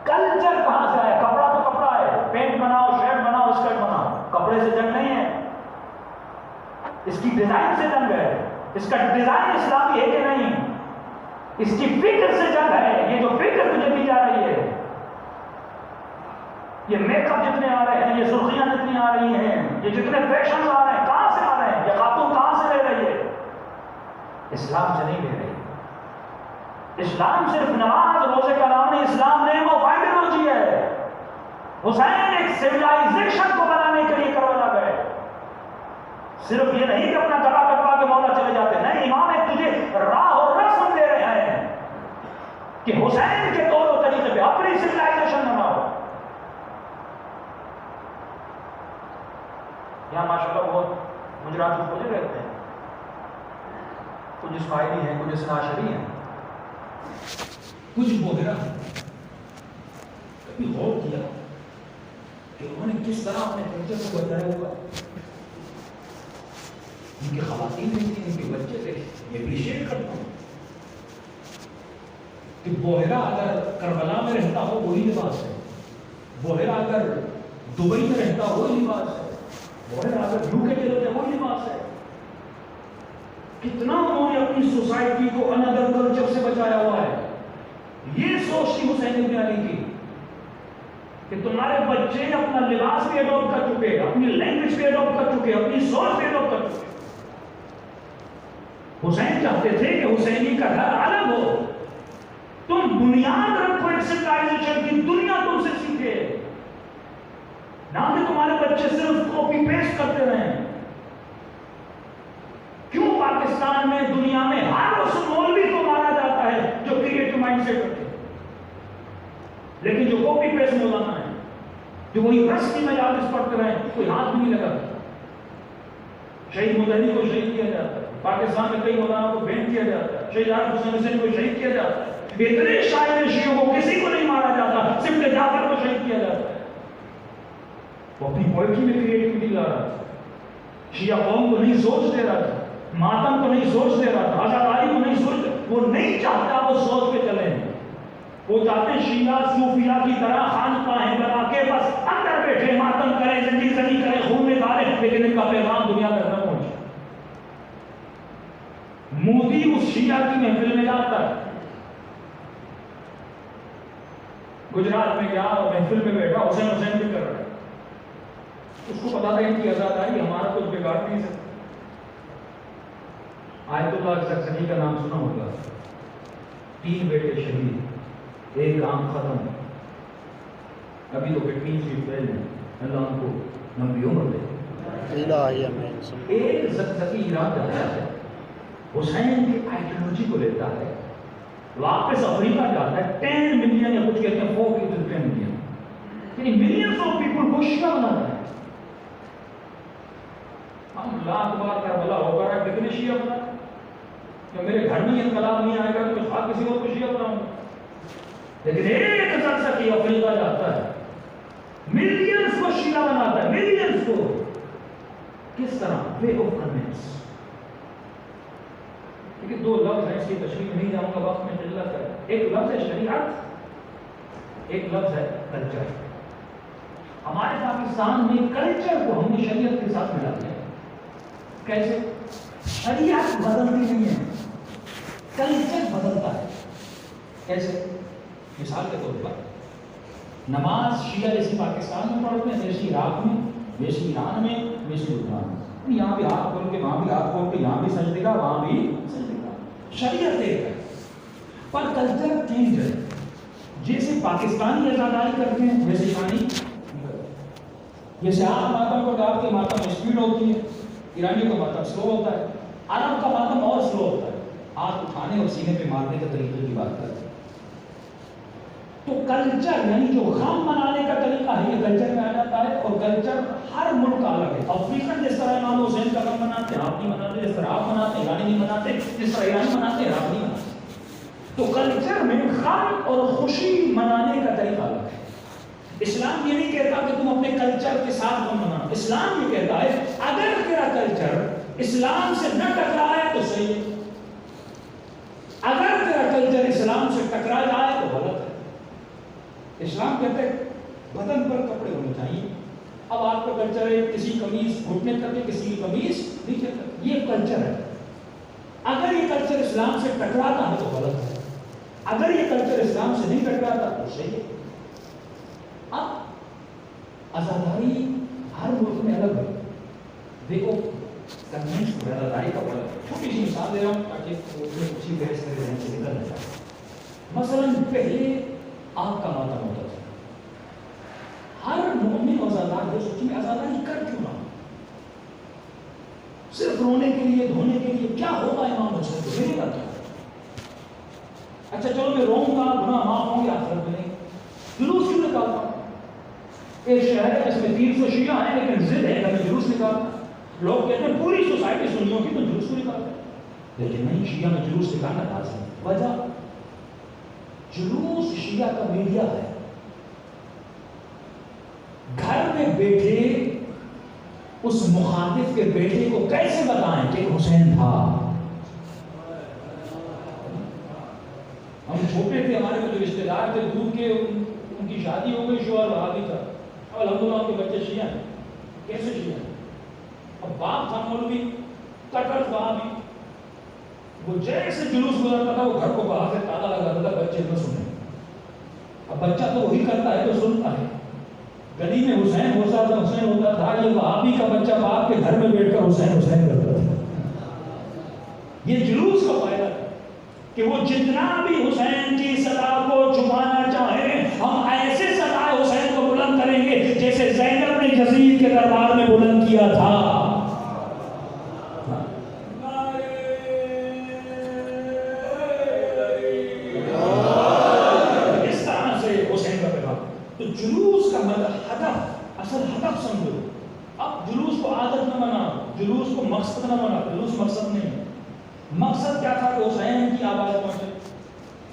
کلچر کہاں سے آیا؟ کپڑا تو کپڑا ہے، پینٹ بناؤ، شرٹ بناؤ، اسکرٹ بناؤ. کپڑے سے جنگ نہیں ہے، اس کی ڈیزائن سے جنگ ہے. اس کا ڈیزائن اسلامی ہے کہ نہیں؟ اس کی فکر سے جنگ ہے. یہ جو فکر تجھے دی جا رہی ہے، یہ میک اپ جتنے آ رہے ہیں، یہ سرخیاں جتنی آ رہی ہیں، یہ جتنے فیشن آ رہے ہیں، کہاں سے آ رہے ہیں؟ یہ خاتون کہاں سے لے رہی ہے؟ اسلام سے نہیں لے رہی. اسلام صرف نماز روزے کا نام نہیں، اسلام نے وہ آئیڈیالوجی ہے. حسین ایک سویلائزیشن کو بنانے کے لیے کروایا گئے. صرف یہ نہیں کہ اپنا گلا کٹوا کے مولا چلے جاتے، نہیں، امام ایک تجھے راہ اور رسم دے رہے ہیں کہ حسین کے طور و طریقے پہ اپنی سویلائزیشن بناؤ. یہاں ماشاءاللہ بہت گجرات کھوجے رہتے ہیں، کچھ اسماعیلی ہیں، کچھ اسناشری ہیں، کچھ بوہرا. کبھی غور کیا کہ انہوں نے کس طرح اپنے کلچر کو بچایا ہوا؟ ان کی خواتین نہیں تھیں، ان کے بچے تھے. یہ اپریشیٹ کرتا ہوں کہ بوہرا اگر کربلا میں رہتا ہو وہی لباس ہے، بوہرا اگر دبئی میں رہتا ہو وہی لباس ہے، بوہرا اگر UK کے رہتے وہی لباس ہے. کتنا انہوں نے اپنی سوسائٹی کو اندر کلچر سے بچایا ہوا ہے. یہ سوچ تھی حسین ابن علی کی کہ تمہارے بچے اپنا لباس بھی ایڈاپٹ کر چکے، اپنی لینگویج بھی ایڈاپٹ کر چکے، اپنی سوچ بھی ایڈاپٹ کر چکے. حسین چاہتے تھے کہ حسینی کا گھر الگ ہو. تم بنیاد رکھو ایک سویلائزیشن کی، دنیا تم سے سیکھے، نہ کہ تمہارے بچے صرف کاپی پیسٹ کرتے رہیں. کیوں پاکستان میں، دنیا میں ہر اس مولوی کو مارا جاتا ہے جو کریٹو مائنڈ سیٹ رکھتے، لیکن جو کاپی پیسٹ مولانا ہے، جو وہی رس کی مجالس پڑھتے رہے، کوئی ہاتھ بھی نہیں لگاتا. شہید مجاہدین کو شہید کیا جاتا ہے، پاکستان میں کئی مولانا کو بین کیا جاتا ہے، شہید عارف حسین حسین کو شہید کیا جاتا ہے. اتنے شاعر شیعوں کو کسی کو نہیں مارا جاتا، صرف جعفر کو شہید کیا جاتا ہے. وہ اپنی پوئٹری میں کریٹیوٹی لا رہا تھا. شیعہ قوم کو نہیں سوچ دے رہا تھا، ماتم کو نہیں سوچ دے رہا تھا، آزاداری کو نہیں سوچ. وہ نہیں چاہتا وہ سوچ پہ چلیں. وہ چاہتے ہیں شیعہ صوفیہ کی طرح خانقاہیں بنا کے بس اندر بیٹھے ماتم کریں، زندگی زنی کریں، خون میں ڈالیں، لیکن ان کا پیغام دنیا تک نہ پہنچے. مودی اس شیعہ کی محفل میں جاتا ہے، گجرات میں گیا اور محفل میں بیٹھا، حسین حسین بھی کر رہا ہے. اس کو پتا تھا ان کی آزاداری ہمارا کچھ بگاڑ نہیں سکتا. آیت اللہ زکزنی کا نام سنا ہوگا. 3 بیٹے شہید، 1 کام ختم. ابھی تو 15 اپریل ہے، اللہ ان کو لمبی عمر دے. ایک زکزکی ایران جاتا ہے، حسین کی آئیڈیالوجی کو لیتا ہے، واپس افریقہ جاتا ہے. 10 ملین یا کچھ کہتے ہیں 4 ملین، یعنی ملینز آف پیپل کو شیعہ بناتا ہے. ہم لاکھ بار کربلا ہو کر کتنے شیعہ بنا کہ میرے گھر میں انقلاب نہیں آئے گا تو میں کسی اور کو شیعہ بناؤں. لیکن ایک زکزکی افریقہ جاتا ہے، ملینز کو شیعہ بناتا ہے، ملینز کو. کس طرح؟ Way of conveyance. کیونکہ 2 لفظ ہیں، اس کی تشریح نہیں جاؤں گا، وقت میں چل جاتا ہے. ایک لفظ ہے شریعت، ایک لفظ ہے کلچر. ہمارے پاکستان میں کلچر کو ہم نے شریعت کے ساتھ ملا دیا. کیسے؟ شریعت بدلتی نہیں ہے، کلچر بدلتا ہے. کیسے؟ مثال کے طور پر نماز شیعہ جیسی پاکستان میں پڑھتے ہیں، جیسی عراق میں، جیسی ایران میں، جیسی لبنان میں. یہاں بھی ہاتھ کھول کے، وہاں بھی ہاتھ کھول کے، یہاں بھی سجدے کا، وہاں بھی سجدے کا. شریعت ایک ہے پر کلچر چینج ہے. جیسے پاکستانی آزاداری کرتے ہیں ویسے ایرانی. جیسے آپ ماتم کو ڈال کے ماتم میں اسپیڈ ہوتی ہے، ایرانی کا ماتم سلو ہوتا ہے، عرب کا ماتم اور سلو ہوتا ہے. ہاتھ اٹھانے اور سینے پہ مارنے کے طریقے کی بات کرتے ہیں. تو کلچر یعنی جو غم منانے کا طریقہ ہے، یہ کلچر میں آ جاتا جاتا ہے اور کلچر ہر ملک کا الگ ہے. افریقن جس طرح امام حسین کا غم مناتے ہیں آپ نہیں مناتے, جس طرح آپ مناتے ہیں ایرانی نہیں مناتے, جس طرح ایرانی مناتے ہیں آپ نہیں مناتے. تو کلچر میں غم اور خوشی منانے کا طریقہ الگ ہے. اسلام یہ نہیں کہتا کہ تم اپنے کلچر کے ساتھ غم مناؤ. اسلام یہ کہتا ہے اگر تیرا کلچر اسلام سے نہ ٹکرا ہے تو صحیح ہے, اگر تیرا کلچر اسلام سے ٹکرا جائے تو غلط ہے. اسلام کہتے ہیں بدن پر کپڑے ہونے چاہیے. اب آپ کا کلچر ہے کسی قمیض گھٹنے تک ہے, کسی کی قمیض نیچے تک, یہ کلچر ہے. اگر یہ کلچر اسلام سے ٹکراتا ہے تو غلط ہے, اگر یہ کلچر اسلام سے نہیں ٹکراتا تو صحیح ہے. اب آزاداری ہر ملک میں الگ ہے. دیکھو کنوینس میں آزاداری کا بڑا چھوٹی سی مثال دے رہا ہوں تاکہ اسی بحث میں ذہن سے نکل جائے. مثلاً پہلے آگ کا ماتم ہوتا تھا. ہر مومن آزادار جو سوچیں میں آزاداری کر کیوں رہا ہوں, صرف رونے کے لیے دھونے کے لیے, کیا ہوگا امام حسین کو میرے بات. اچھا چلو میں روؤں گا, گناہ معاف ہوں گے, آخرت میں نہیں. جلوس کیوں نکالتا ہوں؟ ایک شہر ہے جس میں 300 شیعہ ہیں لیکن ضد ہے کہ میں جلوس نکالتا. لوگ کہتے ہیں پوری سوسائٹی سنیوں کی تو جلوس کو نکالتا ہے, لیکن نہیں, شیعہ میں جلوس نکالنا لازم ہے. وجہ جلوس شیعہ کا میڈیا ہے. گھر میں بیٹھے اس مخالف کے بیٹے کو کیسے بتائیں کہ حسین تھا. ہم چھوٹے تھے, ہمارے جو رشتے دار تھے دور کے, ان کی شادی ہو گئی, شوہر وہابی تھا, اب الحمدللہ ان کے بچے شیعہ ہیں. کیسے شیعہ ہیں؟ اب باپ تھا مولوی کٹر وہابی, وہ جیسے جلوس گزرتا تھا وہ گھر کو باہر سے تالا لگاتا تھا بچے نہ سنیں. اب بچہ تو وہی کرتا ہے تو سنتا ہے. گلی میں حسین ہوتا تھا, یہ وہابی کا بچہ باپ کے گھر میں بیٹھ کر حسین کرتا تھا. یہ جلوس کا فائدہ ہے کہ وہ جتنا بھی حسین کی صدا کو چھپانا چاہیں, ہم ایسے صدا حسین کو بلند کریں گے جیسے زینب نے یزید کے دربار میں بلند کیا تھا. اس طرح سے حسین کا پیغام. تو جلوس کا ہدف, اصل ہدف سمجھو. اب جلوس کو عادت نہ بناؤ, جلوس کو مقصد نہ بناؤ. جلوس مقصد نہیں ہے. مقصد کیا تھا کہ حسین کی آواز پہنچے.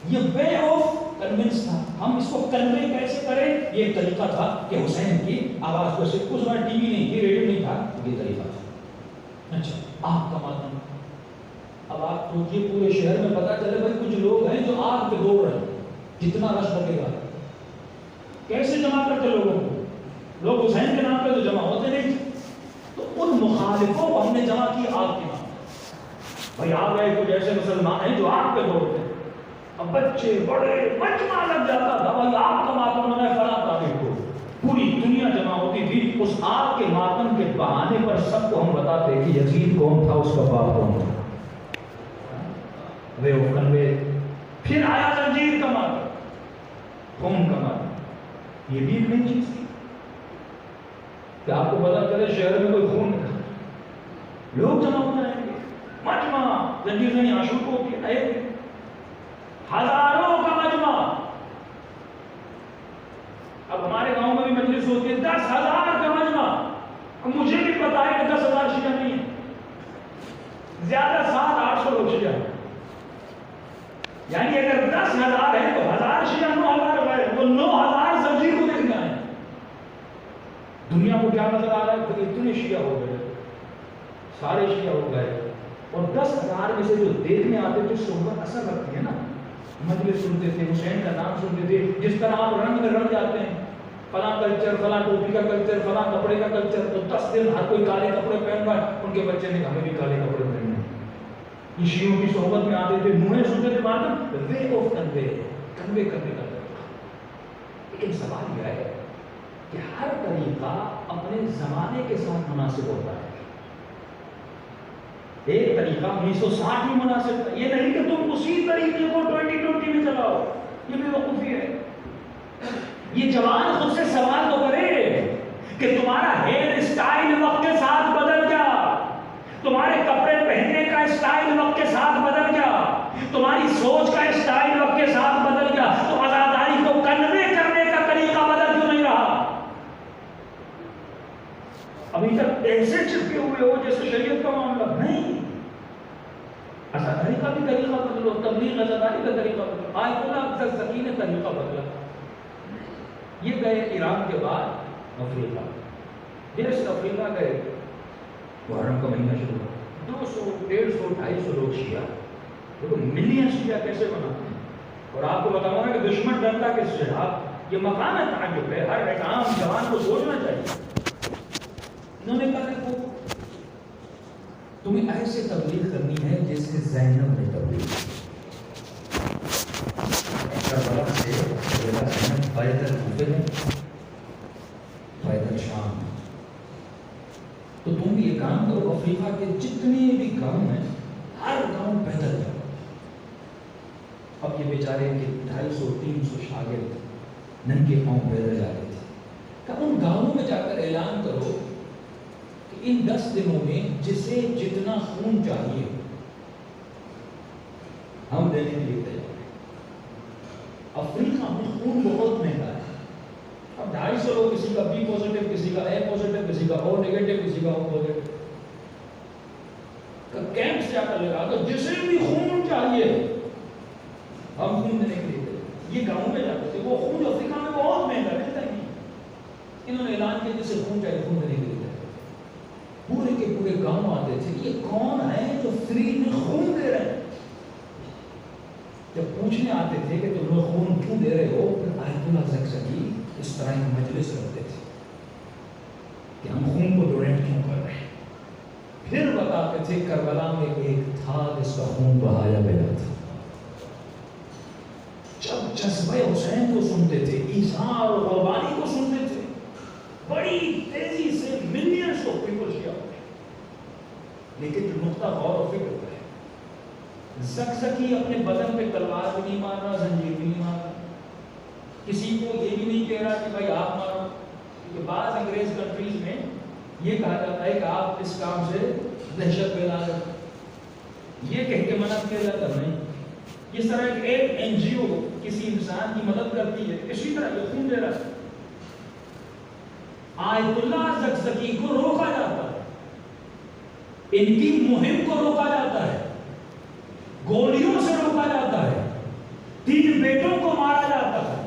یہ وے آف کنونس تھا. ہم اس کو کنوے کیسے کریں, یہ ایک طریقہ تھا کہ حسین کی آواز کو. صرف اس وقت ٹی وی نہیں تھی, ریڈیو نہیں تھا, یہ طریقہ تھا. اچھا آگ کا ماتم. اب آپ سوچیے پورے شہر میں پتا چلے بھائی کچھ لوگ ہیں جو آگ پہ دوڑ رہے ہیں, کتنا رش لگے گا. کیسے جمع کرتے لوگوں کو؟ لوگ حسین کے نام پہ تو جمع ہوتے نہیں. تو ان مخالفوں کو ہم نے جمع کی آگ کے نام. بھائی آ گئے کچھ ایسے مسلمان ہیں جو آگ پہ دوڑتے ہیں. اب بچے بڑے مجمع لگ جاتا تھا, بھائی آگ کا ماتم ہونا ہے فلاں تاریخ کو. پوری دنیا جمع ہوتی تھی. اس آگ کے ماتم کے بہانے پر سب کو ہم بتاتے کہ یزید کون تھا, اس کا باپ کون تھا. وے آف کنوے. پھر آیا زنجیر کا ماتم, خون کا ماتم. یہ بھی ایک نئی چیز تھی کہ آپ کو پتا چلے شہر میں کوئی خون نکلا, لوگ جمع ہو جائیں گے. مجمع زنجیر نہیں عاشور کو آئے, ہزاروں کا مجمع. اب ہمارے گاؤں میں بھی مجلس ہوتی ہے, 10,000 کا مجمع. اب مجھے بھی پتا ہے کہ 10,000 شیعہ نہیں ہے, زیادہ 700-800 لوگ شیعہ ہیں. یعنی اگر 10,000 ہے تو 1,000 شیعہ 9,000 ہے, تو 9,000 زنجیر کو دیکھنا ہے. دنیا کو کیا نظر آ رہا ہے کہ اتنے شیعہ ہو گئے, سارے شیعہ ہو گئے. اور 10,000 میں سے جو دیکھنے آتے تھے صحبت اثر رکھتی ہے نا. مجلس سنتے تھے, حسین کا نام سنتے تھے. جس طرح آپ رنگ میں رنگ جاتے ہیں, فلاں کلچر, فلاں ٹوپی کا کلچر, فلاں کپڑے کا کلچر, تو 10 دن ہر کوئی کالے کپڑے پہن رہا ہے. ان کے بچے نے ہمیں بھی کالے کپڑے پہننے. یہ شیعوں کی صحبت میں آتے تھے, نوحے سنتے تھے. مانتے وے آف کنوے, کنوے کرنے کا طریقہ. لیکن سوال یہ ہے کہ ہر طریقہ اپنے زمانے کے ساتھ مناسب ہوتا ہے. ایک طریقہ 1960 میں مناسب تھا, یہ نہیں کہ تم اسی طریقے کو 2020 میں چلاؤ. یہ بے وقوفی ہے. یہ جوان خود سے سوال تو کرے کہ تمہارا ہیئر اسٹائل وقت کے ساتھ بدل گیا, تمہارے کپڑے پہننے کا اسٹائل وقت کے ساتھ بدل گیا, تمہاری سوچ کا اسٹائل وقت کے ساتھ بدل گیا, تو آزاداری کو کنوے کرنے کا طریقہ بدل کیوں نہیں رہا؟ ابھی تک ایسے چپکے ہوئے ہو جیسے شریعت کا معاملہ نہیں. ازاداری کا بھی طریقہ بدلو, تبلیغ ازاداری کا طریقہ بدلو. آیت اللہ زکزکی نے طریقہ بدلا. یہ گئے ایران کے بعد افریقہ, دیش افریقہ گئے, محرم کا مہینہ شروع ہوا, 200, 150, 250 لوگ شیعہ. دیکھو ملین شیعہ کیسے بناتے ہیں. اور آپ کو بتاؤں گا کہ دشمن ڈرتا کس سے. آپ یہ مقام ہے تعجب ہے, ہر ایک عام جوان کو سوچنا چاہیے. انہوں نے کہا کہ تمہیں ایسے تبلیغ کرنی ہے جیسے زینب نے تبلیغ کربلا سے زینب پیدل کوفے میں, پیدل شام. تو تم بھی یہ کام کرو, افریقہ کے جتنے بھی گاؤں ہیں ہر گاؤں پیدل جاؤ. اب یہ بیچارے کے 250-300 شاگرد ننگے پاؤں پیدل جا رہے تھے. کہ ان گاؤں میں جا کر اعلان کرو کہ ان 10 دنوں میں جسے جتنا خون چاہیے ہم دینے کے لیے تیار ہیں. افریقہ میں خون بہت مہنگا ہے. اب 250 لوگ, کسی کا بی پازیٹیو, کسی کا اے پازیٹیو, کسی کا او نیگیٹو, کسی کا او پازیٹیو, کیمپ سے جا کر لگا تو جسے بھی خون چاہیے ہم خون دینے کے لیے. یہ گاؤں میں جاتے تھے. وہ خون افریقہ میں بہت مہنگا ملتا ہے. انہوں نے اعلان کیا جسے خون چاہیے خون دینے کے لیے. پورے کے پورے گاؤں آتے تھے. یہ کون ہے جو فری میں خون دے رہے ہیں؟ جب پوچھنے آتے تھے کہ تم لوگ خون کیوں دے رہے ہو, پھر آیت اللہ زکزکی اس طرح ایک مجلس رکھتے تھے کہ ہم خون کو ڈونیٹ کیوں کر رہے ہیں. پھر بتاتے تھے کربلا میں ایک تھا جس کا خون بہایا گیا تھا. جب جذبہ حسین کو سنتے تھے, ایثار اور قربانی کو سنتے تھے, بڑی تیزی سے ملینز آف پیپل شیعہ ہوتے. لیکن جو نقطہ غور و فکر ہے, زکزکی اپنے بدن پہ تلوار بھی نہیں مار رہا, زنجیر بھی نہیں مار رہا, کسی کو یہ بھی نہیں کہہ رہا کہ بھائی آپ مارو. کیونکہ بعض انگریز کنٹریز میں یہ کہا جاتا ہے کہ آپ اس کام سے دہشت پھیلا رہے ہیں, یہ کہہ کے منع کیا جاتا نہیں. اس طرح ایک این جی او کسی انسان کی مدد کرتی ہے, اسی طرح یہ خون دے رہا ہے. آیت اللہ زکزکی کو روکا جاتا ہے, ان کی مہم کو روکا جاتا ہے, گولیوں سے روکا جاتا ہے, 3 بیٹوں کو مارا جاتا ہے,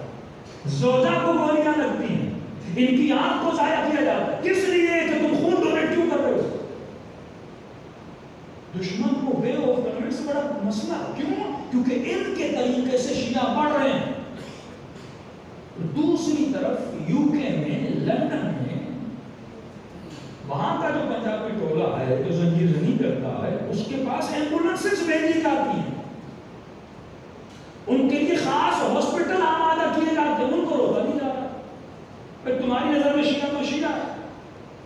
زوجہ کو گولیاں لگتی ہیں, ان کی آنکھ کو ضائع کیا جاتا ہے. کس لیے کہ تم خون ڈونیٹ کیوں کر رہے ہو؟ دشمن کو وے آف کنوینس سے بڑا مسئلہ. کیوں؟ کیونکہ ان کے طریقے سے شیعہ بڑھ رہے ہیں. دوسری طرف یو کے میں, لندن میں, وہاں کا جو پنجابی ٹولہ ہے جو زنجیر زنی کرتا ہے, اس کے پاس ایمبولینسز بھیجی جاتی ہیں, ان کے لیے خاص ہاسپٹل آمادہ کیے جاتے ہیں, ان کو روکا نہیں جاتا. پھر تمہاری نظر میں شیعہ تو شیعہ ہے,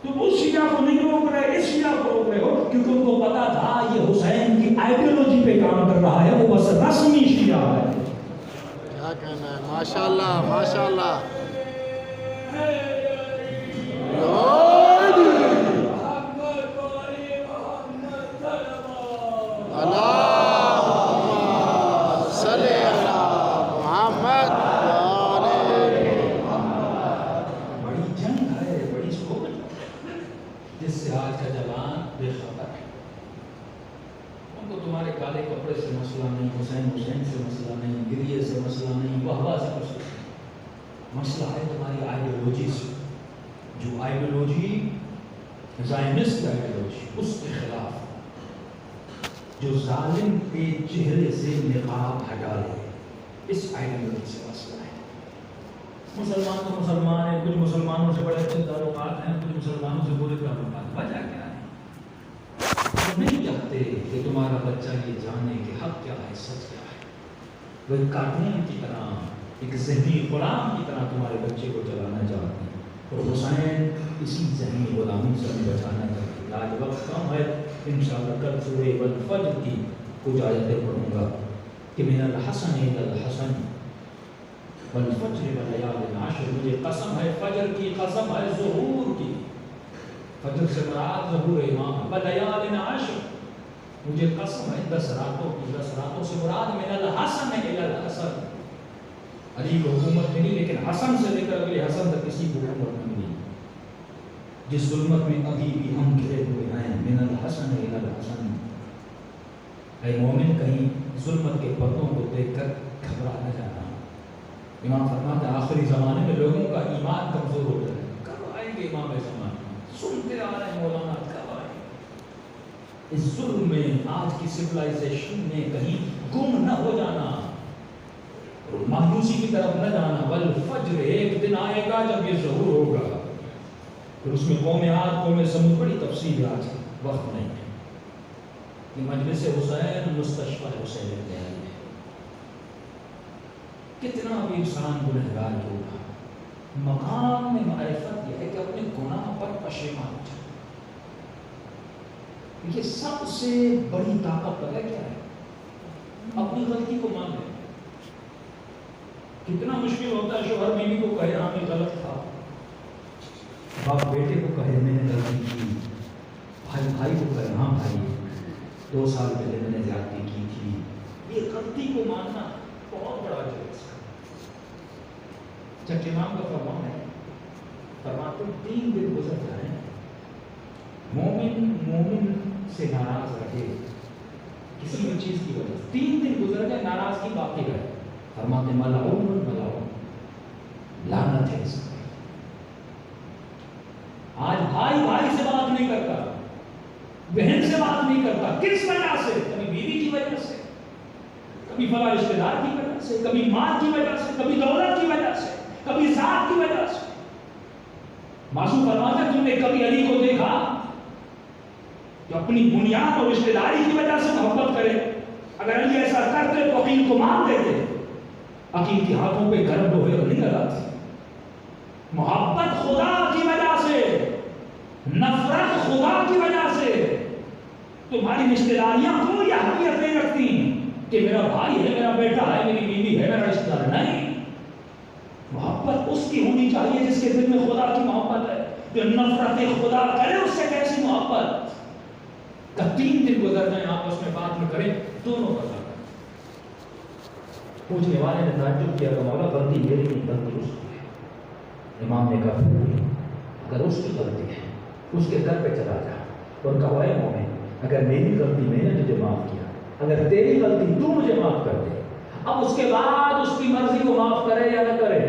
تم اس شیعہ کو نہیں روک رہے, اس شیعہ کو روک رہے ہو کیونکہ ان کو پتا تھا یہ حسین کی آئیڈیالوجی پہ کام کر رہا ہے, وہ بس رسمی شیعہ ہے. کیا کہنا ہے, ماشاءاللہ ماشاءاللہ. مسئلہ ہے تمہاری آئیڈیالوجی سے, جو آئیڈیالوجی زائنسٹ آئیڈیالوجی, اس کے خلاف, جو ظالم کے چہرے سے نقاب ہٹا لے, اس آئیڈیالوجی سے مسئلہ ہے. مسلمان تو مسلمان ہیں, کچھ مسلمانوں سے بڑے اچھے تعلقات ہیں, کچھ مسلمانوں سے برے تعلقات. وجہ کیا ہے؟ ہم نہیں چاہتے کہ تمہارا بچہ یہ جانے کہ حق کیا ہے, سچ کیا ہے. وہ ایک کارٹون کی طرح, ایک ذہنی غلام کی طرح تمہارے بچے کو چلانا چاہتے ہیں, اور حسین اسی ذہنی غلامی سے ہمیں بچانا چاہتے ہیں. آج وقت کم ہے, انشاءاللہ کل سورہ والفجر کی کچھ آیتیں پڑھوں گا کہ من الحسن الی الحسن والفجر ولیال عشر. مجھے قسم ہے, فجر کی قسم ہے, ظہور کی, فجر سے مراد ظہور امام, ولیال عشر, مجھے قسم ہے 10 راتوں کی, 10 راتوں سے مراد من الحسن الی الحسن. علی کو حکومت ملی, لیکن حسن سے لے کر اگلے حسن تک کسی کو حکومت نہیں ملی. جس ظلمت میں ابھی بھی ہم گھرے ہوئے ہیں، من الحسن الی الحسن۔ اے مومن، کہیں ظلمت کے پردوں کو دیکھ کر گھبرا نہ جانا۔ امام فرماتے ہیں آخری زمانے میں لوگوں کا ایمان کمزور ہو جائے، کب آئیں گے امام زمانے؟ سنتے آ رہے ہیں مولانا، کب آئیں گے؟ اس ظلم میں، آج کی سویلائزیشن میں کہیں گم نہ ہو جانا، مایوسی کی طرف نہ جانا۔ والفجر، ایک دن آئے گا جب یہ ظہور ہوگا، پھر اس میں قوم عاد قوم سمود، بڑی تفصیل آج وقت نہیں ہے۔ یہ مجلس حسین مستشفیٰ حسین لے آئی ہے۔ کتنا بھی انسان گنہگار ہوگا، مقام میں معرفت یہ ہے کہ اپنے گناہ پر پشیمان ہو جائے۔ یہ سب سے بڑی طاقت پتہ کیا ہے؟ اپنی غلطی کو مان لیں۔ کتنا مشکل ہوتا ہے شوہر بیوی کو کہے ہاں میں غلط تھا، باپ بیٹے کو کہے میں نے غلطی کی، بھائی کو کہے ہاں بھائی 2 سال پہلے میں نے زیادتی کی تھی۔ یہ غلطی کو ماننا بہت بڑا جرم ہے۔ چچ امام کا فرمان ہے، فرماتے 3 دن گزر جائیں، مومن سے ناراض رہے کسی بھی چیز کی وجہ سے، 3 دن گزر جائے ناراضگی باقی رہے، فرماتے ملعون لعنت ہے اس پر۔ آج بھائی سے بات نہیں کرتا، بہن سے بات نہیں کرتا، کس وجہ سے؟ کبھی بیوی کی وجہ سے، کبھی فلاں رشتے دار کی وجہ سے، کبھی مال کی وجہ سے، کبھی دولت کی وجہ سے، کبھی ذات کی وجہ سے۔ معصوم فرماتا ہے تم نے کبھی علی کو دیکھا جو اپنی بنیاد اور رشتے داری کی وجہ سے محبت کرے؟ اگر علی ایسا کرتے تو عقیل کو مان دیتے، عقیل کے ہاتھوں پہ گرم لوہے نہیں لگاتے۔ محبت خدا کی وجہ سے، نفرت خدا کی وجہ سے تمہاری رشتے داریاں کوئی اہمیت نہیں رکھتی کہ میرا بھائی ہے، میرا بیٹا ہے، میری بیوی ہے، میرا رشتہ دار نہیں۔ محبت اس کی ہونی چاہیے جس کے دل میں خدا کی محبت ہے۔ جو نفرت خدا کرے اس سے کیسی محبت؟ کہ 3 دن گزر جائیں آپس میں بات میں کریں، دونوں کا کریں۔ پوچھنے والے نے تعجب کیا کہ مولا غلطی میری نہیں، غلطی اس کی ہے۔ امام نے کہا پھر اگر اس کی غلطی ہے اس کے گھر پہ چلا جا اور کہا اے مومن، اگر میری غلطی میں نے تجھے معاف کیا، اگر تیری غلطی تو مجھے معاف کر دے، اب اس کے بعد اس کی مرضی کو معاف کرے یا نہ کرے،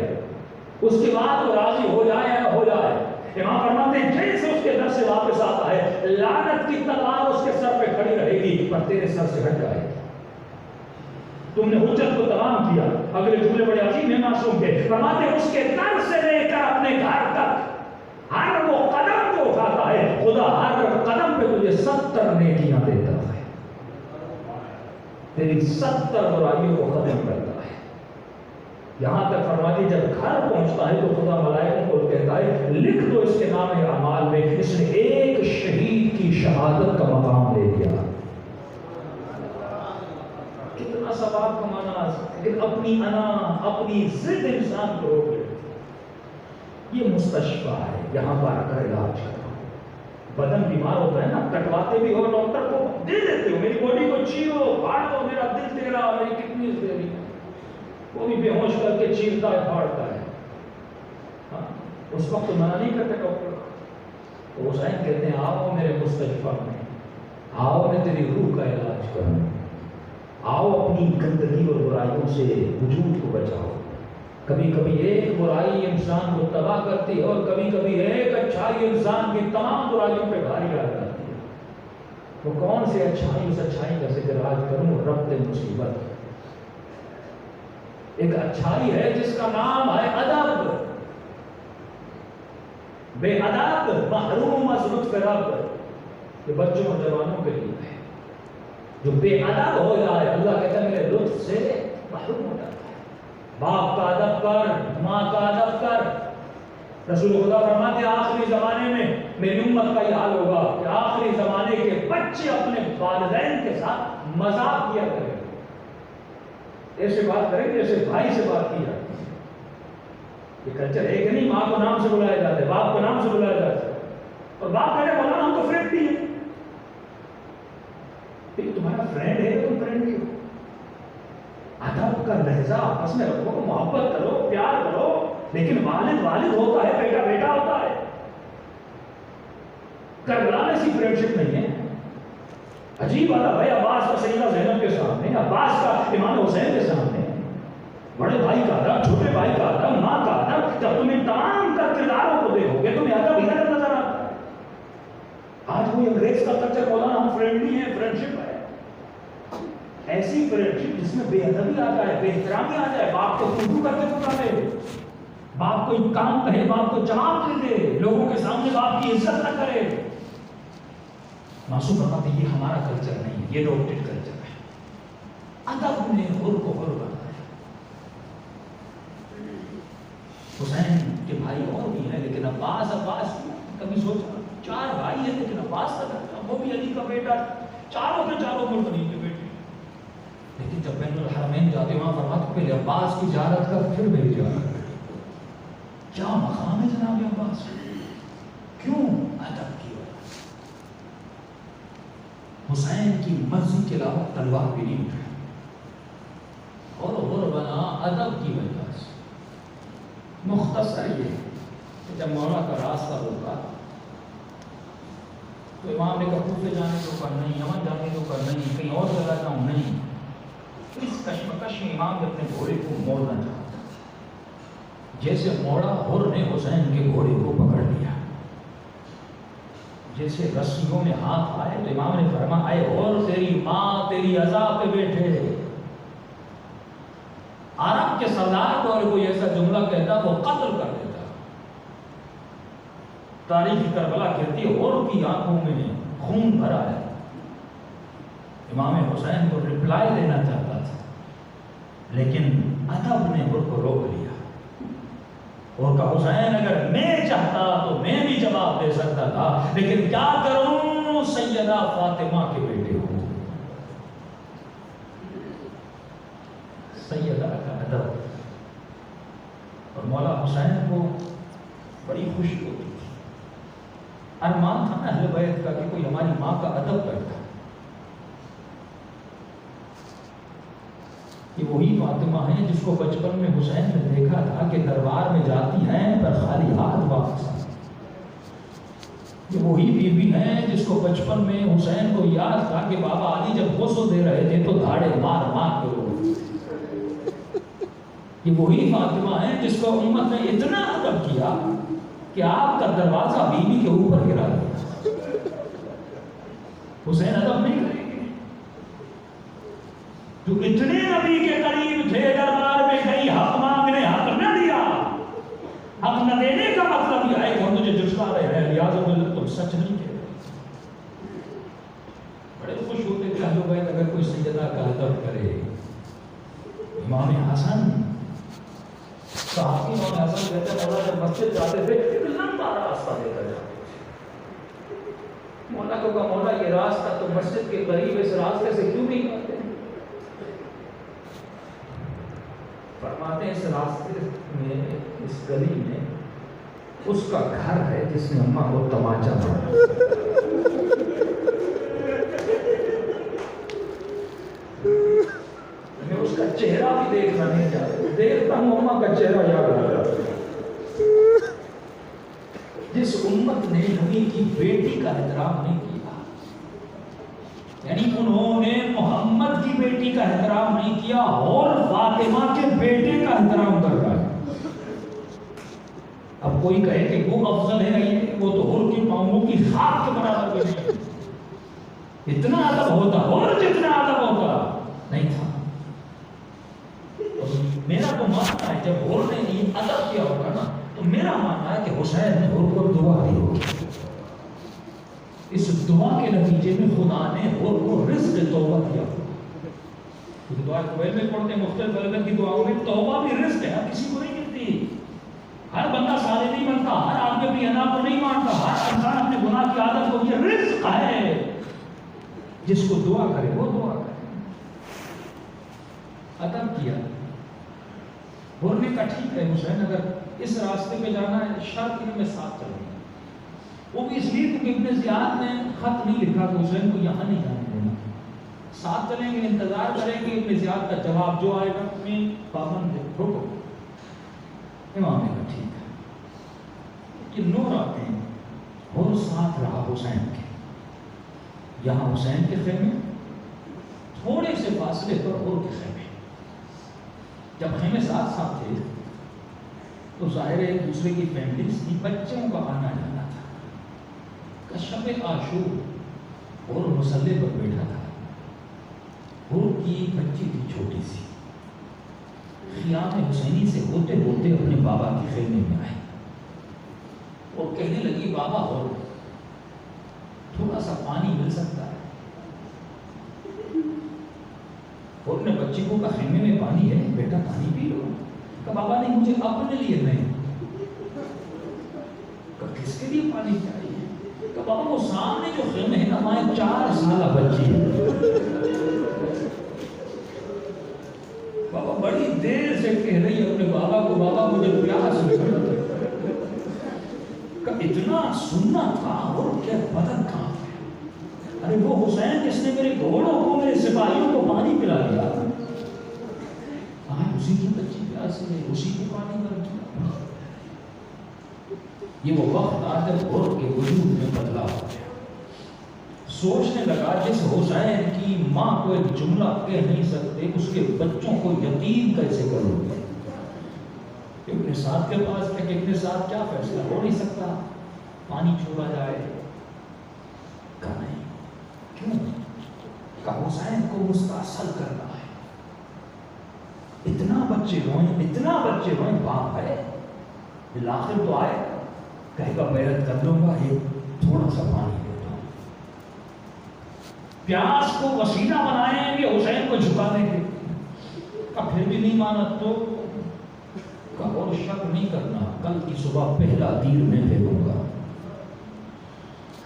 اس کے بعد وہ راضی ہو جائے یا نہ ہو جائے، امام فرماتے ہیں جیسے اس کے گھر سے واپس آتا ہے لعنت کی تلوار اس کے سر پہ کھڑی رہے گی پر تیرے سر سے ہٹ جائے گی۔ تم نے حجت کو تمام کیا، اگلے جملے بڑے عظیم ہیں معصوم کے، فرماتے ہیں اس کے در سے لے کر اپنے گھر تک ہر وہ قدم جو اٹھاتا ہے خدا ہر قدم پہ تجھے 70 نیکیاں دیتا ہے، تیری 70 برائیوں کو ختم کرتا ہے۔ یہاں تک فرماتی جب گھر پہنچتا ہے تو خدا ملائکوں کو کہتا ہے لکھ دو اس کے نام اعمال میں اس نے ایک شہید کی شہادت کا مقام لے دیا۔ کتنا ثواب کمانا، لیکن اپنی انا، اپنی ضد انسان کو روک لیتی۔ یہ مستشفیٰ ہے، یہاں پر آ کر علاج کرو۔ بدن بیمار ہوتا ہے نا، کٹواتے بھی ہو ڈاکٹر کو دے دیتے ہو، میری باڈی کو چیرو، پھاڑ دو، میرا دل تیرا، میری کتنی دیر، وہ بھی بے ہوش کر کے چیرتا ہے، پھاڑتا ہے۔ ہاں اس وقت تو منع نہیں کرتے ڈاکٹر، تو حسین کہتے ہیں آؤ میرے مستشفیٰ میں، آؤ میں تیری روح کا علاج کروں، آؤ اپنی گندگی اور برائیوں سے وجود کو بچاؤ۔ کبھی کبھی ایک برائی انسان کو تباہ کرتی ہے اور کبھی کبھی ایک اچھائی انسان کی تمام برائیوں پہ بھاری آ جاتی ہے۔ وہ کون سی اچھائی؟ اس اچھائی کا ذکر آج کروں، ربط مصیبت۔ ایک اچھائی ہے جس کا نام ہے ادب۔ بے ادب محروم از لطف رب، یہ بچوں اور جوانوں کے لیے ہے۔ جو بے ادب ہو جائے اللہ کہتا ہے میرے لطف سے محروم ہو جاتا ہے۔ باپ کا ادب کر، ماں کا ادب کر۔ رسول خدا فرماتے ہیں آخری زمانے میں میری امت کا یہ حال ہوگا کہ آخری زمانے کے بچے اپنے والدین کے ساتھ مذاق کیا کریں، ایسے بات کریں جیسے بھائی سے بات کی جاتی ہے۔ یہ کلچر ہے کہ نہیں؟ ماں کو نام سے بلایا جاتا ہے، باپ کو نام سے بلایا جاتا ہے، اور باپ کہتے ہیں بولا ہم تو فرینڈ بھی ہیں۔ تمہارا فرینڈ ہے تم فرینڈ بھی ہو۔ ادب کا لہجہ آپس میں رکھو، محبت کرو، پیار کرو، لیکن والد والد ہوتا ہے، بیٹا بیٹا ہوتا ہے۔ فرینڈشپ نہیں ہے. عجیب بات ہے عباس کا سیدہ زینب کے سامنے، عباس کا امام حسین کے سامنے، بڑے بھائی کا ادب، چھوٹے بھائی کا ادب، ماں کا ادب. جب تم ان تمام کرداروں کو دیکھو گے تمہیں ادب ہی ادب نظر آتا ہے. آج کوئی انگریز کا کلچر بولا ہم فرینڈلی ہیں، فرینڈشپ ہے. ایسی فرینڈشپ جس میں بے ادبی آ جائے، بے احترامی آ جائے، باپ کو اردو کر کے پکارے، باپ کو ایک کام کہے باپ کو جواب دے دے، لوگوں کے سامنے باپ کی عزت نہ کرے. معصوم فرماتے یہ ہمارا کلچر نہیں ہے، یہ ڈاکٹڈ کلچر ہے. ادب نے حر کو حر بنایا. حسین کے بھائی اور بھی ہیں لیکن عباس کبھی سوچا 4 بھائی ہیں لیکن عباس کا وہ بھی علی کا بیٹا، چاروں کے چاروں ملک علی کے بیٹے. لیکن جب بین الحرمین جاتے وہاں فرماتے پہلے عباس کی زیارت کر پھر میری زیارت کر. کیا مقام ہے جناب عباس؟ کیوں؟ ادب کی وجہ سے. حسین کی مرضی کے علاوہ تلوار بھی نہیں اٹھائی اور بنا ادب کی وجہ سے. مختصر یہ کہ جب مولا کا راستہ روکا تو امام نے کہا کوفے جانے کو کر نہیں، یمن جانے کو کر نہیں، کہیں اور جگہ جاؤں نہیں. اس کشمکش میں امام نے اپنے گھوڑے کو موڑنا چاہا. جیسے موڑا حر نے حسین کے گھوڑے کو پکڑ لیا. جیسے رسیوں میں ہاتھ آئے تو امام نے فرمایا اے حر تیری ماں تیری عزا پہ بیٹھے. عرب کے سردار کو اور کوئی ایسا جملہ کہتا وہ قتل کر دیتا. تاریخ کربلا کہتی ہے حر کی آنکھوں میں خون بھرا ہے. امام حسین کو رپلائی دینا چاہتا تھا لیکن ادب نے حر کو روک لیا اور کہا حسین اگر میں چاہتا تو میں بھی جواب دے سکتا تھا لیکن کیا کروں، سیدہ فاطمہ کے بیٹے ہوں. سیدہ کا ادب. اور مولا حسین کو بڑی خوشی ہوتی تھی، ارمان تھا نا اہل بیت کا کہ کوئی ہماری ماں کا ادب کرتا. یہ وہی فاطمہ ہیں جس کو بچپن میں حسین نے دیکھا تھا کہ دربار میں جاتی ہیں پر خالی ہاتھ واپس آتی. یہ وہی بیوی ہیں جس کو بچپن میں حسین کو یاد تھا کہ بابا علی جب غسل دے رہے تھے تو دھاڑے مار مار کے رو. یہ وہی فاطمہ ہیں جس کو امت نے اتنا ادب کیا کہ آپ کا دروازہ بیوی کے اوپر گرا دیا. حسین ادب نہیں کریں گے؟ جو اتنے نبی کے قریب تھے دربار میں گئی حق مانگنے حق نہ دیا. حق نہ دینے کا مطلب یہ ہے کہ ہم تجھے جھٹلا رہے ہیں لہٰذا تم سچ نہیں کہہ رہے. بڑے خوش ہوتے کہ اہل بیت اگر کوئی سیدہ کا ادب کرے. امام حسن صحابی امام حسن کہتے ہیں مولا جب مسجد جاتے تھے ایک لمبا راستہ لے کر جاتے تھے. مولا کو کہا مولا یہ راستہ تو مسجد کے قریب اس راستے سے کیوں نہیں جاتے؟ فرماتے ہیں اس راستے میں اس گلی میں اس کا گھر ہے جس نے اماں کو تماچا مارا. میں اس کا چہرہ بھی دیکھنا نہیں چاہتا، دیکھتا ہوں اماں کا چہرہ یاد آ جاتا. جس امت نے نبی کی بیٹی کا احترام نہیں کیا، یعنی انہوں نے محمد کی بیٹی کا احترام نہیں کیا اور فاطمہ کے بیٹے کا احترام کر رہا ہے. اب کوئی کہے کہ وہ افضل ہے، وہ تو حر کے پاؤں کی خاک کے برابر بھی نہیں. اتنا ادب ہوتا اور جتنا ادب ہوتا نہیں تھا. میرا تو ماننا ہے جب حر نے یہ ادب کیا ہوگا نا تو میرا ماننا ہے کہ حسین نے حر کو دعا دی ہوگی. اس دعا کے نتیجے میں خدا نے حر کو رزق توبہ دیا. دعا قبیل میں پڑھتے ہیں مختلف الگ کی دعاؤں میں توبہ بھی رزق ہے، کسی کو نہیں ملتی. ہر بندہ صالح نہیں بنتا، ہر آدمی اپنی انا کو نہیں مانتا، ہر انسان اپنے گناہ کی عادت کو. یہ رزق ہے، جس کو دعا کرے وہ دعا کرے. ادب کیا. حر نے کہا ٹھیک ہے حسین اگر اس راستے پہ جانا ہے شرط میں ساتھ چلوں گا. وہ بھی اس لیے کیونکہ ابن زیاد نے خط نہیں لکھا کہ حسین کو یہاں نہیں جانے دینا. ساتھ چلیں گے، انتظار کریں گے ابن زیاد کا جواب جو آئے گا میں پابند ہے. رکو. امام نے کہا ٹھیک ہے. کہ نور آتے ہیں حر ساتھ رہا حسین کے. یہاں حسین کے خیمے، تھوڑے سے فاصلے پر اور کے خیمے. جب خیمے ساتھ ساتھ تھے تو ظاہر ہے ایک دوسرے کی فیملیز کی بچوں کا آنا جانا تھا. کشف عاشور اور مسلح پر بیٹھا تھا، اور کی بچی تھی چھوٹی سی. خیام حسینی سے ہوتے ہوتے اپنے بابا کے خیمے میں آئے اور کہنے لگی بابا اور تھوڑا سا پانی مل سکتا ہے؟ اور اپنے بچی کو کہا خیمے میں پانی ہے بیٹا پانی پی لو. کہا بابا نہیں مجھے اپنے لیے نہیں. کہا کس کے لیے پانی چاہیے؟ کہا بابا وہ سامنے جو خیمے ہے نا وہاں 4 سالہ بچی ہے. بابا بڑی دیر سے کہہ رہی ہے اپنے بابا کو بابا مجھے پیاس لگی. کہا اتنا سننا تھا اور کیا بدن کہاں ہے؟ ارے وہ حسین جس نے میرے گھوڑوں کو میرے سپاہیوں کو پانی پلا دیا آج اسی کی بچی پیاسی ہے اسی کو پانی کر دیا. یہ وہ وقت آ جب عورت کے وجود میں بدلاؤ ہو گیا. سوچنے لگا جس حسین کی ماں کو ایک جملہ کہہ نہیں سکتے اس کے بچوں کو یتیم کیسے کروں گے؟ ابن سعد کے پاس ابن سعد کیا فیصلہ ہو نہیں سکتا پانی چھوڑا جائے؟ کہا نہیں. کیوں؟ کہا حسین کو مستاصل کرنا ہے. اتنا بچے روئیں باپ ہے بالآخر تو آئے کہے گا بیعت کر لوں گا ایک تھوڑا سا پانی دیتا ہوں. پیاس کو وسیلہ بنائیں گے حسین کو جھکانے کے. کہا پھر بھی نہیں مانا تو کہا اور شک نہیں کرنا کل کی صبح پہلا تیر میں پھینکوں گا.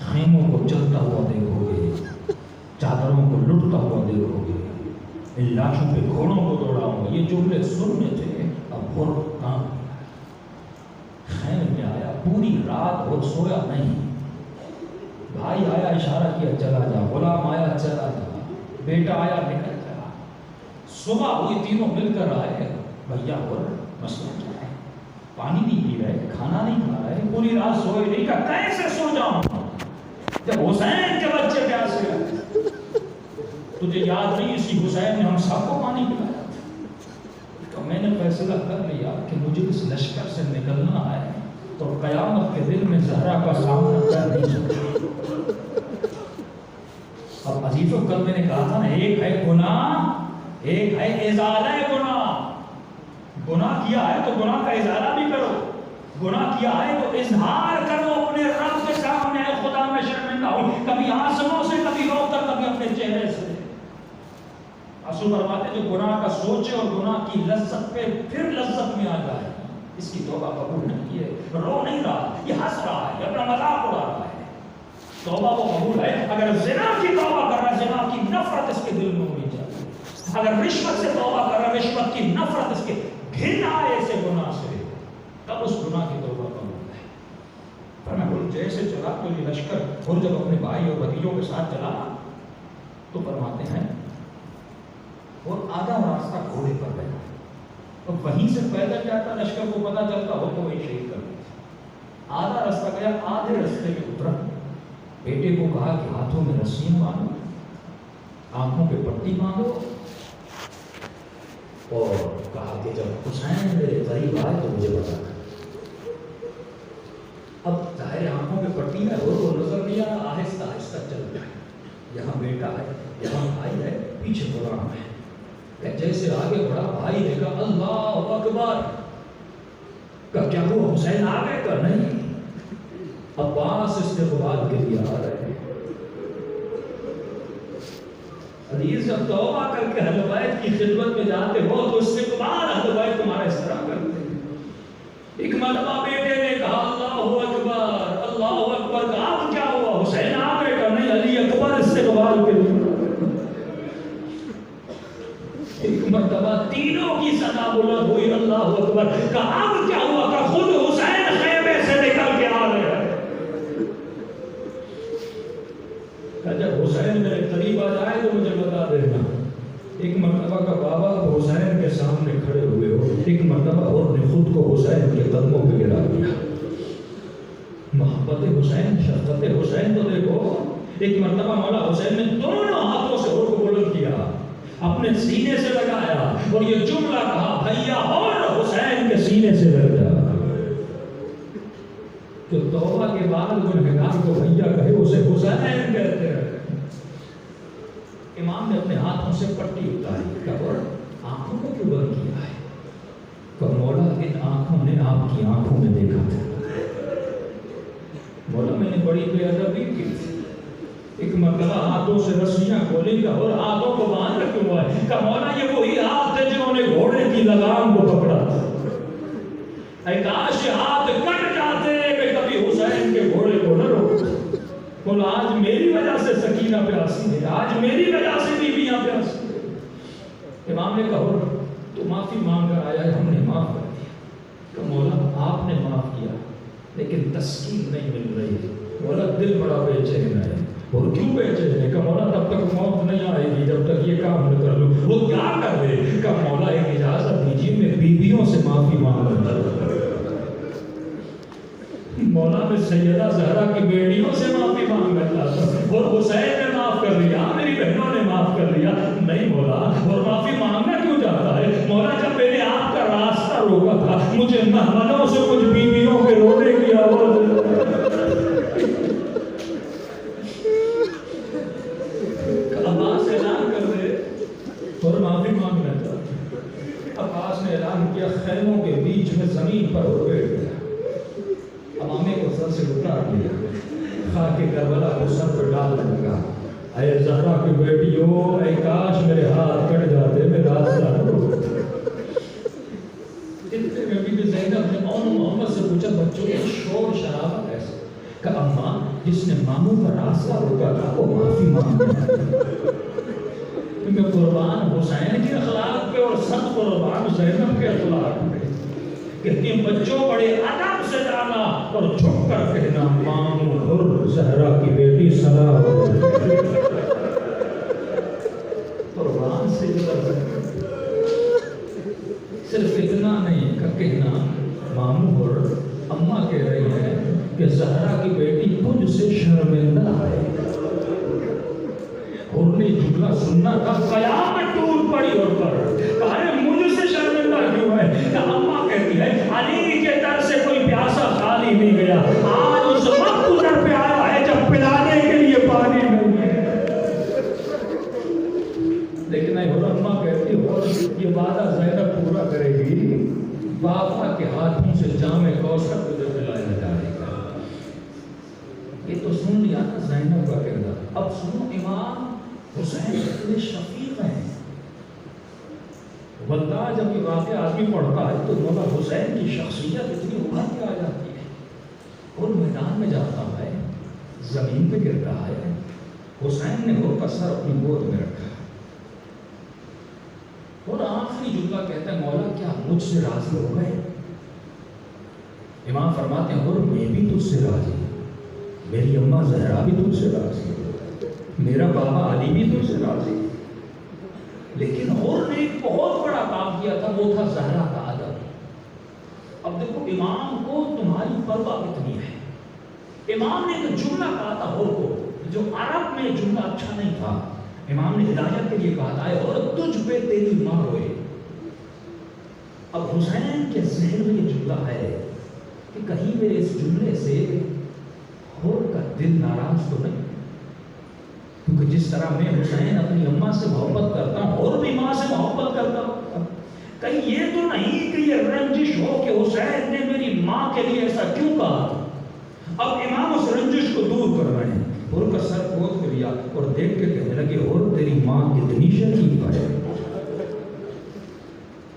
خیموں کو چلتا ہوا دیکھو گے، چادروں کو لٹتا ہوا دیکھو گے، ان لاشوں پہ گھوڑوں کو دوڑاؤں گا. یہ جملے سننے تھے اب اور کام. خیمے میں آیا پوری رات اور سویا نہیں. بھائی آیا اشارہ کیا چلا جا، غلام آیا چلا جا، بیٹا آیا نکل جا. صبح ہوئی تینوں مل کر آئے بھیا اور مسئلہ کیا ہے؟ پانی نہیں پی رہے، کھانا نہیں کھا رہے، پوری رات سوئے نہیں. کہا کیسے سو جاؤں جب حسین کے بچے پیاسے ہیں؟ تجھے یاد نہیں اسی حسین نے ہم سب کو پانی پلایا تھا. تو میں نے فیصلہ کر لیا کہ مجھے اس لشکر سے نکلنا ہے تو قیامت کے دن میں زہرا کا سامنا کر نہیں سکتا. اب عزیزوں کل میں نے کہا تھا نا ایک ہے گناہ ایک ہے ازالہ گناہ. گناہ کیا ہے تو گناہ کا ازالہ بھی کرو، گناہ کیا ہے تو اظہار کرو اپنے رب کے سامنے. خدا میں شرمندہ ہو کبھی آنسوؤں سے کبھی رو کر کبھی اپنے چہرے سے. آنسو فرماتے جو گناہ کا سوچے اور گناہ کی لذت پہ پھر لذت میں آ جائے اس کی توبہ قبول نہیں ہے. رو نہیں رہا، یہ ہنس رہا ہے، یہ اپنا مذاق اڑا رہا ہے. توبہ وہ قبول ہے اگر زنا کی توبہ کر رہا ہے، زنا کی نفرت اس کے دل میں ہونی چاہیے. اگر رشوت سے توبہ کر رہا ہے، رشوت کی نفرت اس کے گھن آئے ایسے گناہ سے، تب اس گناہ کی توبہ قبول ہے. پر میں بول جیسے چلا تو یہ لشکر اور جب اپنے بھائی اور بھتیجوں کے ساتھ چلا تو فرماتے ہیں اور آدھا راستہ گھوڑے پر گیا اور وہیں سے پیدل جاتا لشکر کو پتہ چلتا ہو تو وہی شہید کر دیتا. آدھا راستہ گیا، آدھے راستے میں اترا. بیٹے کو کہا کہ ہاتھوں میں رسیاں باندھو، آنکھوں پہ پٹی باندھو، اور کہا کہ جب حسین میرے قریب آئے تو مجھے بتا کر. اب ظاہر آنکھوں پہ پٹی ہے اور وہ نظر نہیں آ رہا، آہستہ آہستہ چل رہا ہے. یہاں بیٹا ہے، یہاں بھائی ہے، پیچھے غلام ہے. جیسے آگے بڑھا بھائی نے کہا اللہ اکبر. کہا کیا وہ حسین آ گئے؟ کہا نہیں، عباس استقبال کے لیے آ رہے ہیں. حدیث جب توبہ کر کے اہل بیت کی خدمت میں جاتے ہو تو استقبال اہل بیت تمہارا اس طرح کرتے ہیں. ایک مرتبہ بیٹے نے کہا اللہ اکبر، اللہ اکبر. کہا اب کیا ہوا؟ حسین آ گئے؟ کہا نہیں، علی اکبر استقبال کے لیے. ایک مرتبہ تینوں کی صدا بلند ہوئی اللہ اکبر. کہا اب کیا ہوا؟ کہ خود حسین خیمے سے نکل کے آ رہے ہیں. کہ جب حسین میرے قریب آ جائے تو مجھے بتا دینا. ایک مرتبہ کا بابا حسین کے سامنے کھڑے ہوئے ہو، ایک مرتبہ اور نے خود کو حسین کے قدموں پہ گرا دیا. محبت حسین، شفقت حسین تو دیکھو. ایک مرتبہ مولا حسین نے دونوں ہاتھوں سے ہور کو بلند کیا، اپنے سینے سے لگایا اور یہ جملہ کہا، بھیا اور حسین کے سینے سے لگ جا۔ جو توبہ کے بعد گنہگار کو بھیا کہے اسے حسین کہتے ہیں۔ امام نے اپنے ہاتھوں سے پٹی اتاری، کہا اور آنکھوں کو کیوں بند کیا ہے؟ کہ مولا ان آنکھوں نے آپ کی آنکھوں میں دیکھا تھا۔ مولا میں نے بڑی بے ادبی کی تھی، ایک مرتبہ ہاتھوں سے رسیاں کھولی گا اور ہاتھوں کو باندھ رکھے ہوا ہے کہ مولا یہ وہی ہاتھ تھے جنہوں نے گھوڑے کی لگام کو پکڑا تھا، اے کاش ہاتھ کٹ جاتے کہ کبھی حسین کے گھوڑے کو نہ روکتے۔ مولا آج میری وجہ سے سکینہ پیاسی ہے، آج میری وجہ سے بیویاں پیاسی ہے۔ امام نے کہا تو معافی مانگ کر آیا ہے، ہم نے معاف کر دیا۔ کہ مولا آپ نے معاف کیا لیکن تسکین نہیں مل رہی ہے، مولا دل بڑا بے چین ہے۔ اور کیوں بے چین ہے؟ کہ مولا تب تک موت نہیں آئے گی جب تک یہ کام نہ کر لوں۔ وہ کیا کر دے؟ کہ مولا ایک اجازت دیجیے میں بیویوں سے معافی مانگ رہا ہوں۔ مولا میں سیدہ زہرا کی بیٹیوں سے معافی مانگ رہا تھا، اور حسین نے معاف کر لیا، میری بہنوں نے معاف کر لیا۔ نہیں مولا، اور معافی مانگنا کیوں چاہتا ہے؟ مولا جب میں نے آپ کا راستہ روکا تھا مجھے مہمانوں سے کچھ بیویوں کے رونے کی آواز عباس اعلان کر دے اور معافی مانگنا چاہتا۔ عباس نے اعلان کیا، خیموں کے بیچ میں زمین پر وہ بیٹھ گیا، امامے کو سر سے اتار دیا، خاک کربلا کو سر پر ڈالنے لگا۔ اے زہرا کی بیٹیوں، اے کاش میرے ہاتھ کٹ جاتے، میں راستہ نہ روکتا۔ اتنے میں بی زینب نے محمد سے پوچھا، بچوں کے شور شرابہ کیسے؟ کہ اماں جس نے ماموں کا راستہ روکا تھا وہ معافی مانگتا ہے۔ کیونکہ قربان حسین کے اخلاق پہ اور سب قربان زینب کے اخلاق پہ۔ کہتی ہیں بچوں بڑے ادب سے جانا اور جھک کر کہنا، ماموں حر زہرا کی بیٹی سلام۔ قربان سے صرف اتنا نہیں کہ کہنا ماموں حر، اماں کہہ رہی ہے کہ زہرا کی بیٹی تجھ سے شرمندہ ہے۔ اور نے جملہ سننا تھا، قیامت ٹوٹ پڑی اور پر کہا ہے مجھ سے شرمندہ کیوں ہے؟ کہ اماں کہتی ہے علی کے در سے کوئی پیاسا خالی نہیں گیا، آج اس وقت در پہ آیا ہے جب پلانے کے لیے پانی نہیں ہے۔ لیکن اماں کہتی ہو یہ وعدہ زینب پورا کرے گی، بابا کے ہاتھوں سے جام کوثر کو جو پلایا جائے گا۔ یہ تو سن لیا نا زینب کا کردار، اب سنو امام حسین اتنے شفیق ہیں۔ بندہ جب یہ واقعہ آدمی پڑھتا ہے تو مولا حسین کی شخصیت اتنی ابھر کے آ جاتی ہے، اور میدان میں جاتا ہے، زمین پہ گرتا ہے، حسین نے ہور کا سر اپنی گود میں رکھا اور آخری جملہ کہتا ہے، مولا کیا مجھ سے راضی ہو گئے؟ امام فرماتے ہیں اور میں بھی تجھ سے راضی ہوں، میری اماں زہرا بھی تجھ سے راضی ہے، میرا بابا علی بھی تجھ سے راضی ہے۔ لیکن اور نے ایک بہت بڑا کام کیا تھا، وہ تھا زہرا کا ادب۔ اب دیکھو امام کو تمہاری پرواہ کتنی ہے۔ امام نے ایک جملہ کہا تھا اور کو جو عرب میں جملہ اچھا نہیں تھا، امام نے ہدایت کے لیے کہا تھا اور تجھ پہ تیری ماں روئے۔ اب حسین کے ذہن میں یہ جملہ ہے کہ کہیں میرے اس جملے سے ہور کا دل ناراض تو نہیں، کیونکہ جس طرح میں حسین اپنی اماں سے محبت کرتا ہوں اور بھی ماں سے محبت کرتا ہوں، کہیں یہ تو نہیں کہ یہ رنجش ہو کہ حسین نے میری ماں کے لیے ایسا کیوں کہا۔ اب امام اس رنجش کو دور کر رہے ہیں، اور کا سر گود میں لیا اور دیکھ کے کہنے لگے اور تیری ماں کتنی شریف ہے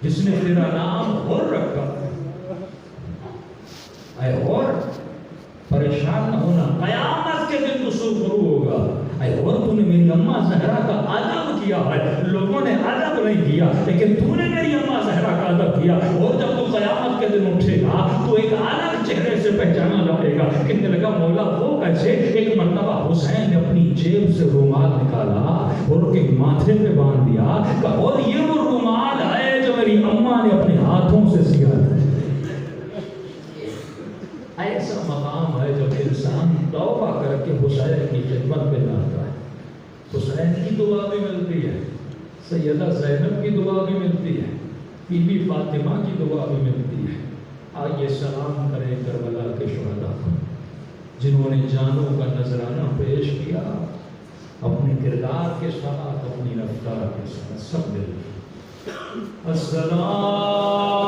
جس نے تیرا نام ہور رکھا۔ اے ہور پریشان نہ ہونا، قیامت کے دن تو سرخرو ہوگا۔ اے اور تو نے میری اماں زہرا کا ادب کیا ہے، لوگوں نے ادب نہیں کیا لیکن تو نے میری اماں زہرا کا ادب کیا، اور جب تو قیامت کے دن اٹھے گا تو ایک الگ چہرے سے پہچانا جائے گا۔ کہنے لگا مولا وہ کیسے؟ ایک مرتبہ حسین نے اپنی جیب سے رومال نکالا اور ان کے ماتھے پہ باندھ دیا کہ اور یہ وہ رومال ہے جو میری اماں نے اپنے ہاتھوں سے سیا تھا۔ ایسا مقام ہے جب انسان توبہ کر کے حسین کی خدمت میں جاتا ہے، حسین کی دعا بھی ملتی ہے، سیدہ زینب کی دعا بھی ملتی ہے، بی بی فاطمہ کی دعا بھی ملتی ہے۔ آئیے سلام کریں کربلا کے شہداء کو جنہوں نے جانوں کا نذرانہ پیش کیا، اپنے کردار کے ساتھ، اپنی رفتار کے ساتھ، سب مل السلام